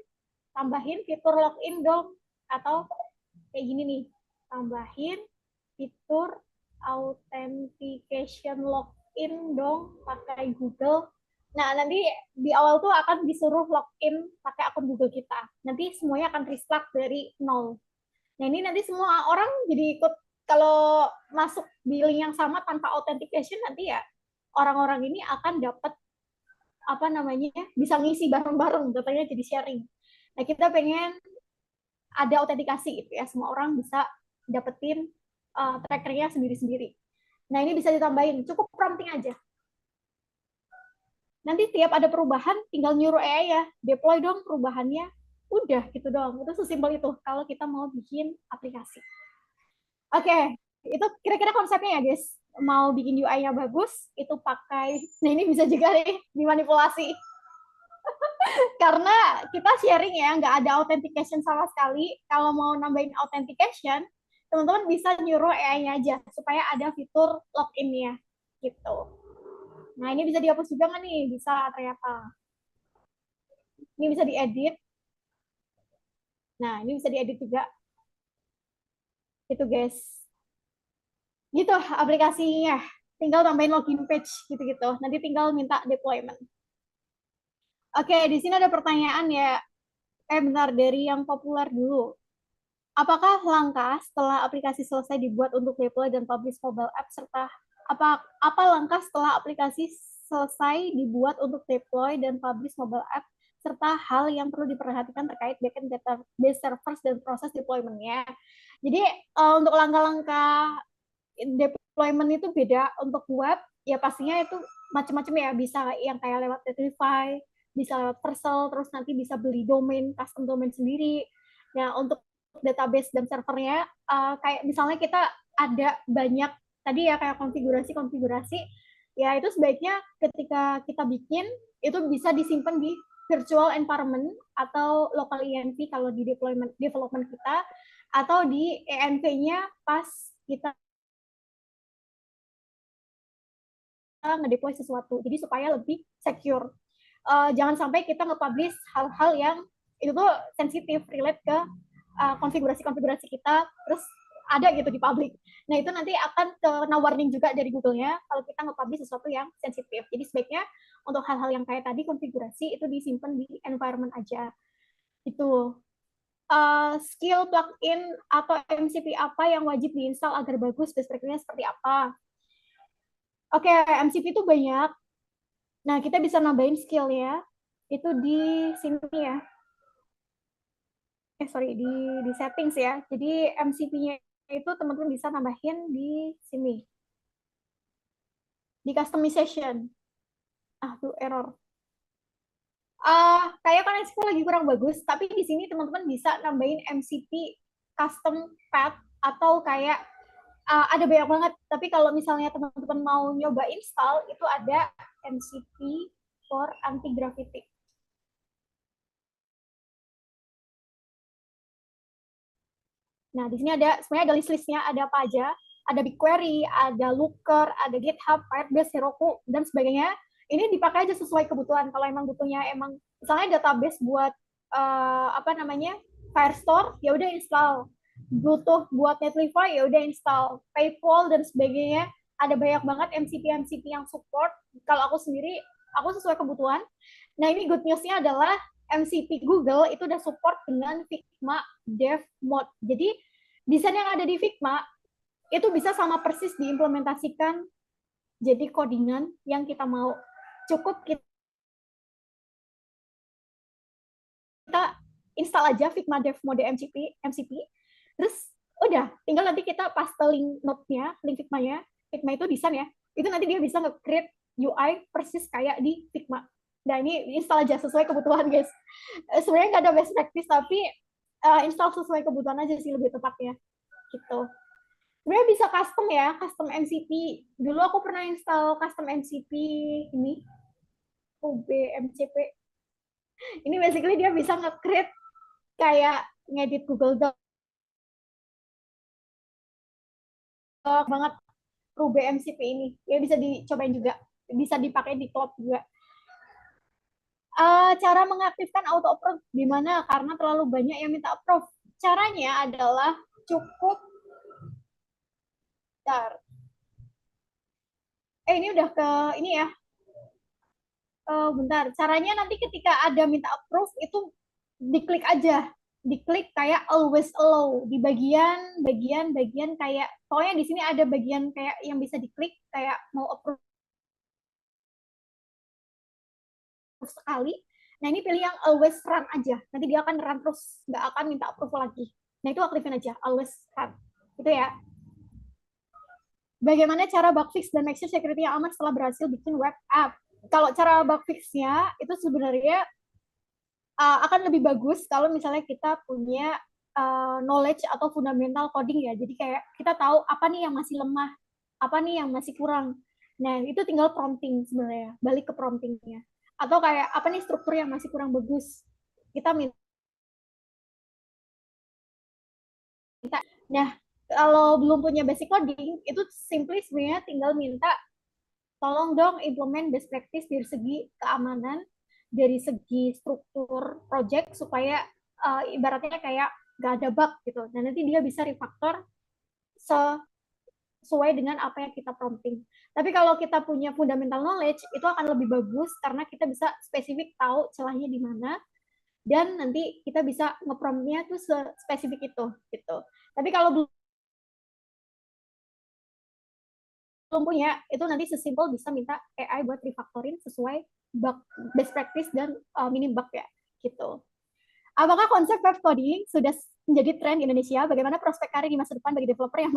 fitur login dong, atau kayak gini nih, tambahin fitur authentication login dong pakai Google. Nah nanti di awal tuh akan disuruh login pakai akun Google kita, nanti semuanya akan restart dari nol. Nah ini nanti semua orang jadi ikut, kalau masuk di link yang sama tanpa authentication, nanti ya orang-orang ini akan dapat apa namanya, bisa ngisi bareng-bareng, datanya jadi sharing. Nah kita pengen ada autentikasi gitu ya, semua orang bisa dapetin trackernya sendiri-sendiri. Nah ini bisa ditambahin, cukup prompting aja. Nanti tiap ada perubahan tinggal nyuruh AI ya, deploy dong perubahannya, udah gitu doang. Itu sesimpel itu kalau kita mau bikin aplikasi. Oke, itu kira-kira konsepnya ya guys. Mau bikin UI-nya bagus, itu pakai, nah ini bisa juga nih dimanipulasi. Karena kita sharing ya, nggak ada authentication sama sekali. Kalau mau nambahin authentication, teman-teman bisa nyuruh AI-nya aja supaya ada fitur login-nya gitu. Nah ini bisa dihapus juga nggak nih? Bisa ternyata. Ini bisa diedit. Nah ini bisa diedit juga. Gitu guys. Gitu aplikasinya. Tinggal tambahin login page gitu-gitu. Nanti tinggal minta deployment. Oke, di sini ada pertanyaan ya. Bentar, dari yang populer dulu. Apakah langkah setelah aplikasi selesai dibuat untuk deploy dan publish mobile app, serta apa langkah setelah aplikasi selesai dibuat untuk deploy dan publish mobile app, serta hal yang perlu diperhatikan terkait backend database servers dan proses deployment-nya. Jadi untuk langkah-langkah deployment itu beda. Untuk web ya pastinya itu macam-macam ya, bisa yang kayak lewat Netlify, bisa lewat Vercel, terus nanti bisa beli domain, custom domain sendiri. Nah, untuk database dan servernya, kayak misalnya kita ada banyak tadi ya kayak konfigurasi, ya itu sebaiknya ketika kita bikin, itu bisa disimpan di virtual environment atau local env kalau di development kita, atau di env-nya pas kita ngedeploy sesuatu. Jadi supaya lebih secure. Jangan sampai kita nge-publish hal-hal yang itu tuh sensitif, relate ke konfigurasi-konfigurasi kita, terus ada gitu di publik. Nah, itu nanti akan kena warning juga dari Google-nya kalau kita nge-publish sesuatu yang sensitif. Jadi sebaiknya untuk hal-hal yang kayak tadi konfigurasi itu disimpan di environment aja. Itu skill plugin atau MCP apa yang wajib diinstal agar bagus, best practice-nya seperti apa. Oke, MCP itu banyak. Nah, kita bisa nambahin skill ya. Itu di sini ya. Di settings ya. Jadi MCP-nya itu teman-teman bisa nambahin di sini. Di customization. Tuh error. Kayak koneksiku lagi kurang bagus, tapi di sini teman-teman bisa nambahin MCP custom path atau kayak ada banyak banget. Tapi kalau misalnya teman-teman mau nyoba install, itu ada MCP for anti-gravity. Nah, di sini sebenarnya ada list-listnya, ada apa aja. Ada BigQuery, ada Looker, ada GitHub, Firebase, Heroku, dan sebagainya. Ini dipakai aja sesuai kebutuhan. Kalau emang butuhnya misalnya database buat Firestore, ya udah install. Butuh buat Netlify, ya udah install. PayPal dan sebagainya, ada banyak banget MCP yang support. Kalau aku sendiri, aku sesuai kebutuhan. Nah, ini good news-nya adalah MCP Google itu udah support dengan Figma Dev Mode. Jadi desain yang ada di Figma itu bisa sama persis diimplementasikan jadi codingan yang kita mau. Cukup kita install aja Figma Dev Mode MCP, terus udah tinggal nanti kita paste link node-nya, link Figma-nya. Figma itu desain ya. Itu nanti dia bisa nge-create UI persis kayak di Figma. Nah, ini install aja sesuai kebutuhan, guys. Sebenarnya nggak ada best practice, tapi install sesuai kebutuhan aja sih lebih tepatnya. Gitu. Sebenarnya bisa custom ya, custom MCP. Dulu aku pernah install custom MCP ini, UBMCP. Ini basically dia bisa nge-create kayak ngedit Google Doc banget Ruby MCP ini. Ya bisa dicobain juga, bisa dipakai di cloud juga. Cara mengaktifkan auto approve gimana? Karena terlalu banyak yang minta approve. Caranya adalah cukup ini udah ke ini ya. Bentar. Caranya nanti ketika ada minta approve itu diklik aja. Diklik kayak always allow di bagian kayak pokoknya di sini ada bagian kayak yang bisa diklik kayak mau approve sekali. Nah, ini pilih yang always run aja. Nanti dia akan run terus, nggak akan minta approval lagi. Nah, itu aktifin aja, always run. Itu ya. Bagaimana cara bug fix dan make sure security yang aman setelah berhasil bikin web app? Kalau cara bug fix-nya, itu sebenarnya akan lebih bagus kalau misalnya kita punya knowledge atau fundamental coding ya. Jadi kayak kita tahu apa nih yang masih lemah, apa nih yang masih kurang. Nah, itu tinggal prompting sebenarnya, balik ke promptingnya. Atau kayak apa nih struktur yang masih kurang bagus. Kita minta. Nah, kalau belum punya basic coding, itu simply sebenarnya tinggal minta tolong dong implement best practice dari segi keamanan, dari segi struktur project supaya ibaratnya kayak nggak ada bug gitu. Dan nanti dia bisa refactor sesuai dengan apa yang kita prompting. Tapi kalau kita punya fundamental knowledge, itu akan lebih bagus karena kita bisa spesifik tahu celahnya di mana, dan nanti kita bisa ngepromptnya tuh spesifik itu gitu. Tapi kalau belum belum punya, itu nanti sesimpel bisa minta AI buat refactorin sesuai bug, best practice dan minim bug ya, gitu. Apakah konsep web coding sudah menjadi tren di Indonesia? Bagaimana prospek karir di masa depan bagi developer yang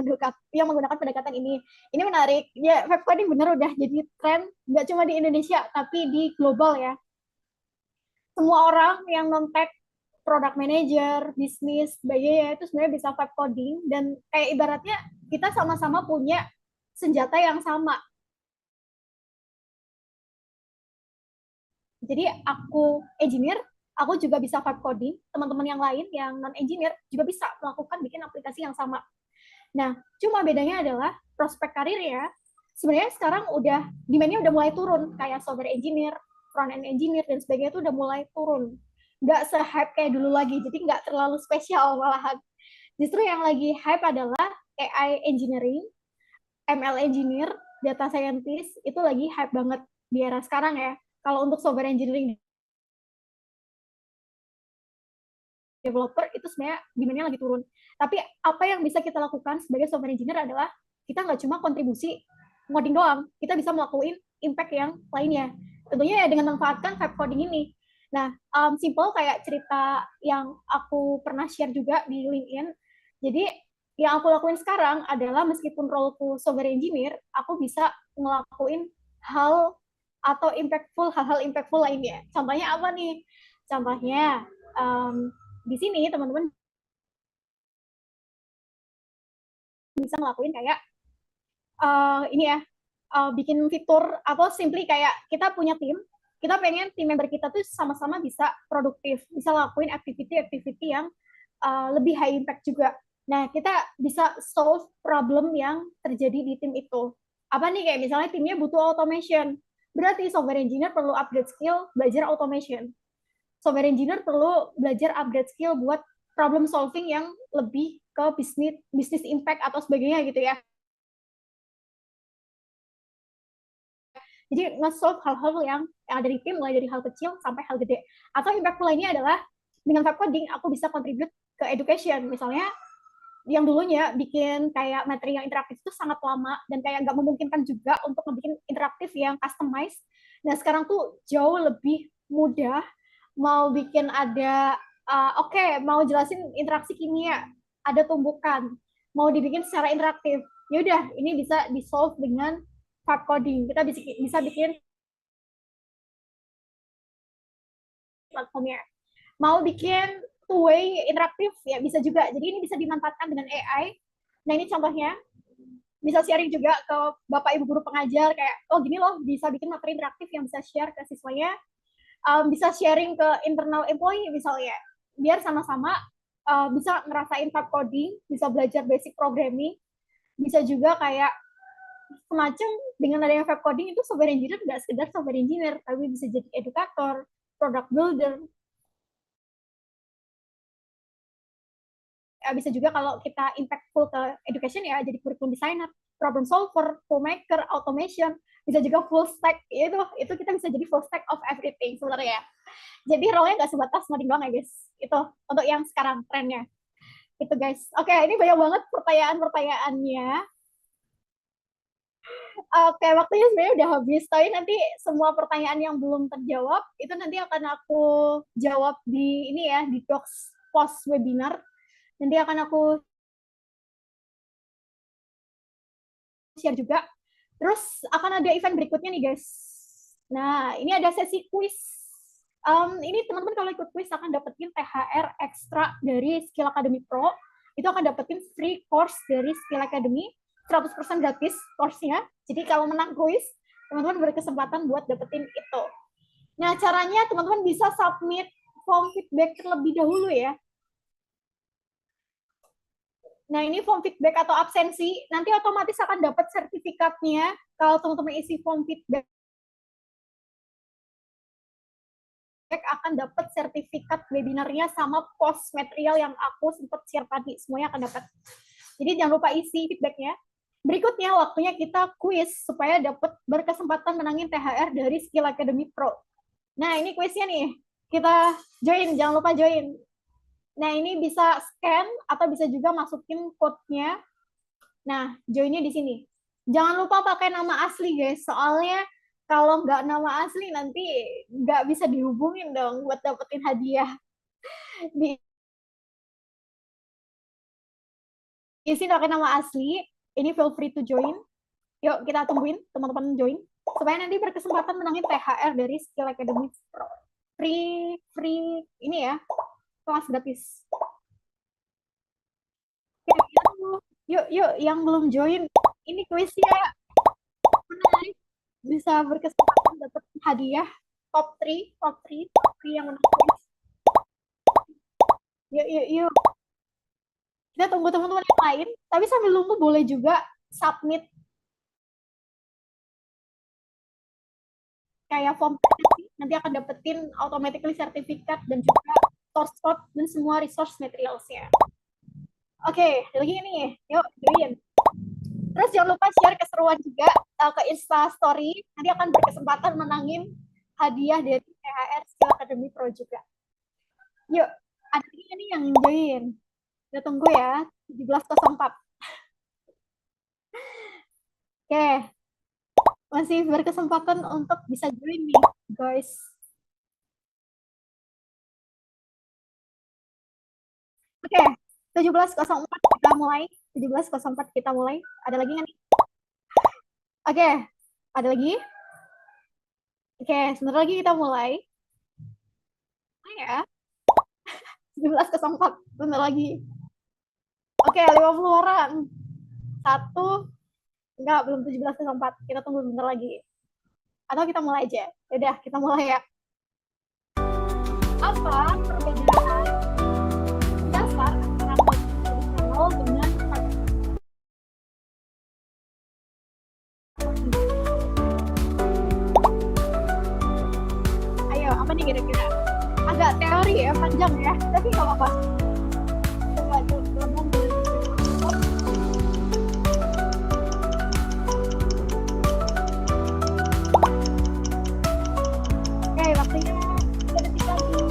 menggunakan pendekatan ini? Ini menarik. Ya, web coding benar udah jadi tren, nggak cuma di Indonesia, tapi di global ya. Semua orang yang non-tech, product manager, bisnis, sebagainya, itu sebenarnya bisa web coding, dan kayak ibaratnya kita sama-sama punya senjata yang sama. Jadi aku engineer, aku juga bisa vibe coding, teman-teman yang lain yang non-engineer juga bisa melakukan bikin aplikasi yang sama. Nah, cuma bedanya adalah prospek karir ya, sebenarnya sekarang udah, demand-nya udah mulai turun, kayak software engineer, front-end engineer, dan sebagainya itu udah mulai turun. Nggak se-hype kayak dulu lagi, jadi nggak terlalu spesial malahan. Justru yang lagi hype adalah AI engineering, ML engineer, data scientist, itu lagi hype banget di era sekarang ya. Kalau untuk software engineering developer itu sebenarnya demand-nya lagi turun. Tapi apa yang bisa kita lakukan sebagai software engineer adalah kita nggak cuma kontribusi coding doang, kita bisa melakukan impact yang lainnya. Tentunya ya dengan memanfaatkan vibe coding ini. Nah, simple kayak cerita yang aku pernah share juga di LinkedIn. Jadi yang aku lakuin sekarang adalah meskipun roleku software engineer, aku bisa ngelakuin hal atau hal-hal impactful lainnya. Contohnya apa nih? Contohnya di sini teman-teman bisa ngelakuin kayak ini ya, bikin fitur atau simply kayak kita punya tim, kita pengen tim member kita tuh sama-sama bisa produktif, bisa lakuin activity yang lebih high impact juga. Nah, kita bisa solve problem yang terjadi di tim itu. Apa nih, kayak misalnya timnya butuh automation, berarti software engineer perlu upgrade skill, belajar automation. Software engineer perlu belajar upgrade skill buat problem solving yang lebih ke bisnis impact atau sebagainya gitu ya. Jadi nge-solve hal-hal yang ada di tim, mulai dari hal kecil sampai hal gede. Atau impactful lainnya adalah dengan vibe coding aku bisa contribute ke education. Misalnya yang dulunya bikin kayak materi yang interaktif itu sangat lama dan kayak nggak memungkinkan juga untuk bikin interaktif yang customized. Nah sekarang tuh jauh lebih mudah. Mau bikin ada mau jelasin interaksi kimia, ada tumbukan, mau dibikin secara interaktif, ya udah ini bisa di solve dengan vibe coding. Kita bisa bikin platformnya. Mau bikin two-way interaktif ya bisa juga. Jadi ini bisa dimanfaatkan dengan AI. Nah ini contohnya, bisa sharing juga ke bapak ibu guru pengajar kayak oh gini loh bisa bikin materi interaktif yang bisa share ke siswanya, bisa sharing ke internal employee misalnya, biar sama-sama bisa ngerasain vibe coding, bisa belajar basic programming, bisa juga kayak semacam dengan adanya vibe coding itu software engineer nggak sekedar software engineer, tapi bisa jadi edukator, product builder. Bisa juga kalau kita impactful ke education ya jadi curriculum designer, problem solver, filmmaker, automation, bisa juga full stack. Itu kita bisa jadi full stack of everything sebenarnya. Jadi role-nya nggak sebatas coding doang ya guys. Itu untuk yang sekarang trennya. Itu guys. Oke, ini banyak banget pertanyaan-pertanyaannya. Oke, waktunya sebenarnya udah habis. Tapi nanti semua pertanyaan yang belum terjawab itu nanti akan aku jawab di ini ya, di docs post webinar. Nanti akan aku share juga. Terus akan ada event berikutnya nih guys. Nah, ini ada sesi quiz. Ini teman-teman kalau ikut quiz akan dapetin THR ekstra dari Skill Academy Pro. Itu akan dapetin free course dari Skill Academy, 100% gratis course-nya. Jadi kalau menang quiz, teman-teman berkesempatan buat dapetin itu. Nah, caranya teman-teman bisa submit form feedback terlebih dahulu ya. Nah, ini form feedback atau absensi, nanti otomatis akan dapat sertifikatnya kalau teman-teman isi form feedback, akan dapat sertifikat webinarnya sama post material yang aku sempat share tadi, semuanya akan dapat. Jadi jangan lupa isi feedbacknya. Berikutnya waktunya kita quiz supaya dapat berkesempatan menangin THR dari Skill Academy Pro. Nah, ini quiznya nih. Kita join, jangan lupa join. Nah, ini bisa scan atau bisa juga masukin code-nya. Nah, join-nya di sini. Jangan lupa pakai nama asli guys, soalnya kalau nggak nama asli nanti nggak bisa dihubungin dong buat dapetin hadiah. Isi pakai nama asli, ini feel free to join. Yuk kita tungguin teman-teman join supaya nanti berkesempatan menangin THR dari Skill Academy Pro. Free ini ya, kelas gratis. Yuk yang belum join, ini kuisnya menarik, bisa berkesempatan dapat hadiah top 3 yang menang kuis. Yuk. Kita tunggu teman-teman yang lain, tapi sambil nunggu boleh juga submit kayak form nanti akan dapetin automatically sertifikat dan juga source code dan semua resource materialsnya. Oke, lagi nih, yuk join. Terus jangan lupa share keseruan juga ke Insta Story, nanti akan berkesempatan menangin hadiah dari THR Skill Academy Pro juga. Yuk, ada lagi nih yang join. Kita tunggu ya, 17.04. Oke. Masih berkesempatan untuk bisa join nih, guys. Oke, 17.04 kita mulai. 17.04 kita mulai. Ada lagi nggak nih? Oke, ada lagi? Oke, sebentar lagi kita mulai. Oh ya. 17.04, sebentar lagi. Oke, 50 orang. 1, enggak, belum 17.04. Kita tunggu sebentar lagi. Atau kita mulai aja. Yaudah, kita mulai ya. Apa perbedaan dasar antara coding tradisional dengan ayo, apa nih kira-kira? Agak teori ya, panjang ya. Tapi nggak apa-apa. Coba waktunya 3 detik lagi.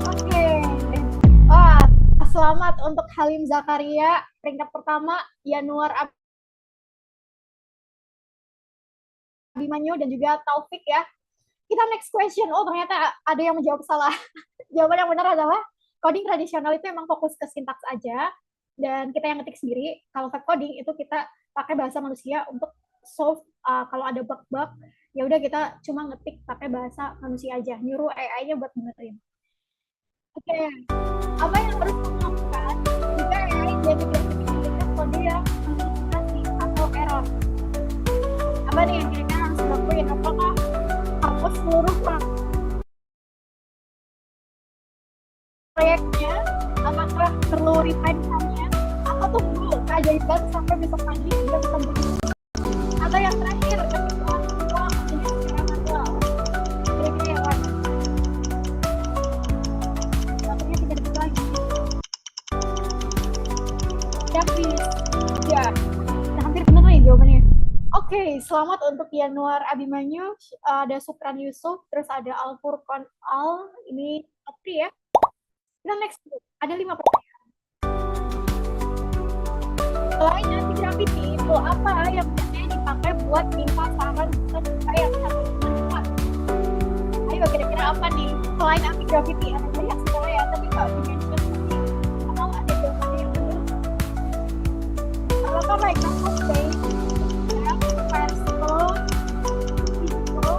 Oke. Wah, selamat untuk Halim Zakaria, peringkat pertama, Yanuar Abimanyu, dan juga Taufik ya. Kita next question. Oh, ternyata ada yang menjawab salah. Jawaban yang benar adalah coding tradisional itu emang fokus ke sintaks aja, dan kita yang ngetik sendiri. Kalau vibe coding itu kita pakai bahasa manusia untuk solve kalau ada bug-bug, ya udah kita cuma ngetik pakai bahasa manusia aja, nyuruh AI-nya buat benerin. Oke, apa yang harus kamu lakukan jika AI identifikasi kode yang hallusinasi atau error? Apa nih yang kira-kira harus dilakuin? Apakah hapus seluruh proyeknya? Apakah perlu refine filenya? Atau tunggu keajaiban sampai besok pagi dia bisa berubah? Atau yang terakhir, ketika semua jenis secara manual. Kira-kira yang mana? Waktunya 3 detik lagi. Davis. Ya, nah, hampir benar nih jawabannya. Oke, selamat untuk Yanuar Abimanyu, ada Supran Yusuf, terus ada Al Furqan Al, ini top 3 ya. Kita next, ada 5 pertanyaan. Selain anti-gravity, itu apa yang biasanya dipakai buat minta saran dan yang satu teman? Ayo, kira-kira apa nih? Selain anti-gravity, ada banyak sebenarnya ya, tapi nggak di-mention sih. Atau ada jawabannya yang benar? Apakah Microsoft Base, Firestone, Cisco,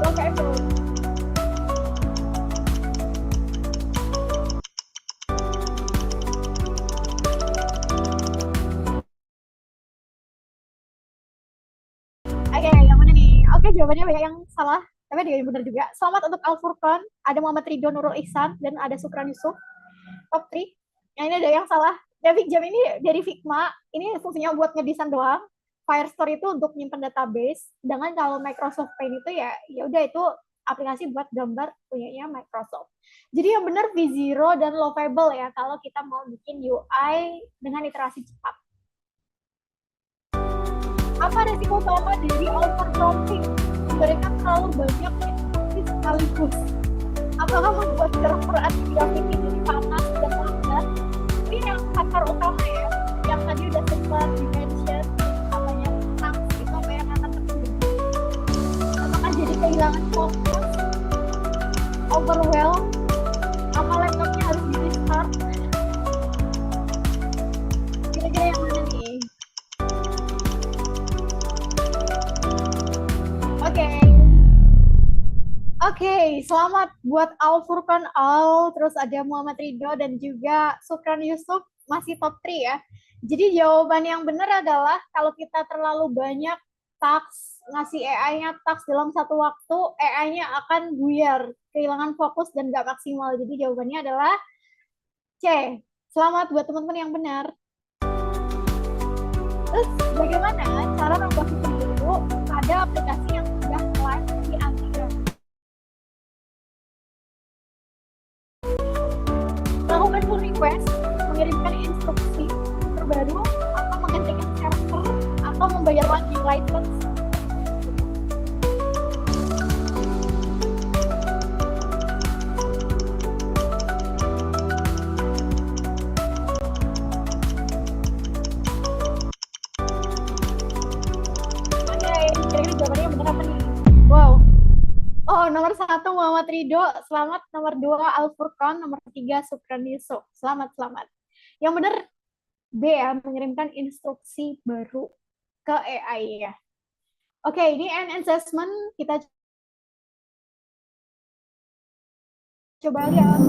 Docebo? Oke, yang mana nih? Oke, jawabannya banyak yang salah, tapi ada yang benar juga. Selamat untuk Al Furqan, ada Muhammad Ridho Nurul Ihsan, dan ada Supran Yusuf. Top 3. Yang ini ada yang salah. David Jam ini dari Figma, ini fungsinya buat ngedesain doang. Firestore itu untuk nyimpen database. Sedangkan kalau Microsoft Paint itu ya udah itu aplikasi buat gambar punyanya Microsoft. Jadi yang benar V0 dan Lovable ya kalau kita mau bikin UI dengan iterasi cepat. Apa resiko utama dari overprompting? Memberikan terlalu banyak instruksi sekaligus. Apakah membuat server anti-gravity jadi panas dan lambat? Ini yang faktor utama ya. Setelah dimention katanya tax itu apa yang akan terjadi? Apakah jadi kehilangan fokus, overwhelm, apa laptopnya harus di restart? Kira-kira yang mana nih? Oke, selamat buat Al Furqan Al, terus ada Muhammad Ridho dan juga Sukran Yusuf, masih top 3 ya. Jadi jawaban yang benar adalah kalau kita terlalu banyak tasks, ngasih AI-nya tasks dalam satu waktu, AI-nya akan buyar, kehilangan fokus dan gak maksimal. Jadi jawabannya adalah C. Selamat buat teman-teman yang benar. Terus bagaimana cara membuat dulu pada aplikasi yang sudah live di Antigram? Melakukan pull request, mengirimkan instruksi terbaru, atau menggantikan server, atau membayar lagi license. Kira-kira jawabannya yang benar apa nih? Wow. Oh, nomor 1 Muhammad Ridho, selamat. Nomor 2 Al Furqan, nomor 3 Sukran Yusuf. Selamat. Yang benar B ya, mengirimkan instruksi baru ke AI ya. Oke, ini end assessment, kita coba lihat.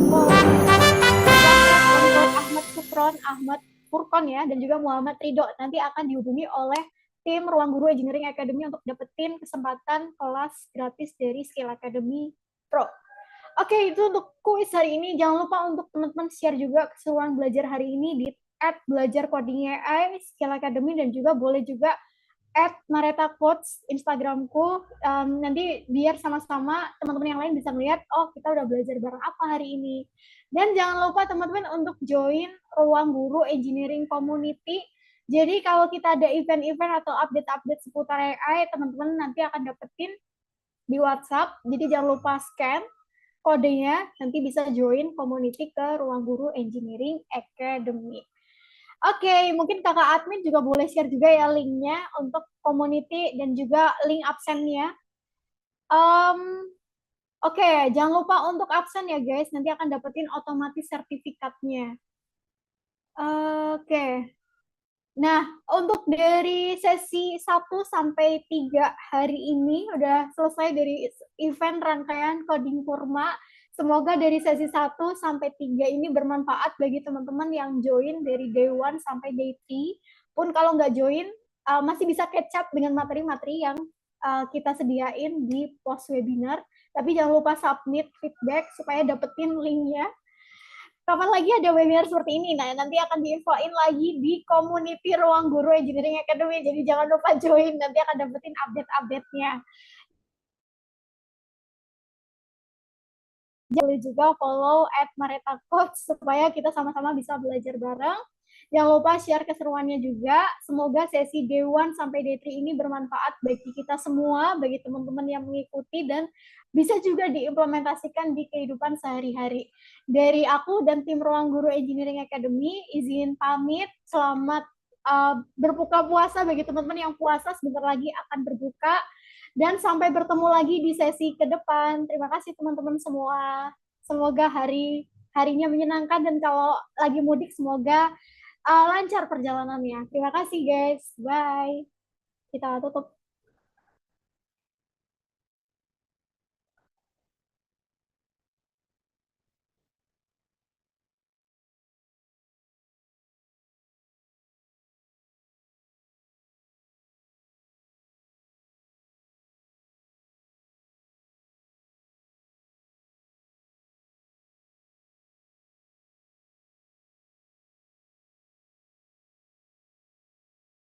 Ahmad Sukron, Ahmad Furqan ya, dan juga Muhammad Ridho nanti akan dihubungi oleh tim Ruang Guru Engineering Academy untuk dapetin kesempatan kelas gratis dari Skill Academy Pro. Oke, itu untuk kuis hari ini. Jangan lupa untuk teman-teman share juga keseruan belajar hari ini di @belajarcoding.ai, Skill Academy, dan juga boleh juga @maretacoach Instagramku. Nanti biar sama-sama teman-teman yang lain bisa melihat, oh kita udah belajar bareng apa hari ini. Dan jangan lupa teman-teman untuk join Ruang Guru Engineering Community. Jadi kalau kita ada event-event atau update-update seputar AI, teman-teman nanti akan dapetin di WhatsApp. Jadi jangan lupa scan kodenya, nanti bisa join community ke Ruang Guru Engineering Academy. Oke, mungkin kakak admin juga boleh share juga ya linknya untuk community dan juga link absennya. Oke, jangan lupa untuk absen ya guys, nanti akan dapetin otomatis sertifikatnya. Oke. Nah, untuk dari sesi 1 sampai 3 hari ini udah selesai dari event rangkaian Coding Kurma. Semoga dari sesi 1 sampai 3 ini bermanfaat bagi teman-teman yang join dari day 1 sampai day 3. Pun kalau nggak join, masih bisa catch up dengan materi-materi yang kita sediain di post webinar. Tapi jangan lupa submit feedback supaya dapetin linknya. Kapan lagi ada webinar seperti ini? Nah, nanti akan diinfoin lagi di community Ruang Guru Engineering Academy. Jadi jangan lupa join, nanti akan dapetin update-update-nya. Boleh juga follow @maretacoach supaya kita sama-sama bisa belajar bareng. Jangan lupa share keseruannya juga. Semoga sesi day 1 sampai day 3 ini bermanfaat bagi kita semua, bagi teman-teman yang mengikuti, dan bisa juga diimplementasikan di kehidupan sehari-hari. Dari aku dan tim Ruang Guru Engineering Academy, izin pamit. Selamat berbuka puasa bagi teman-teman yang puasa, sebentar lagi akan berbuka. Dan sampai bertemu lagi di sesi ke depan. Terima kasih teman-teman semua. Semoga harinya menyenangkan, dan kalau lagi mudik semoga lancar perjalanannya. Terima kasih guys. Bye. Kita tutup.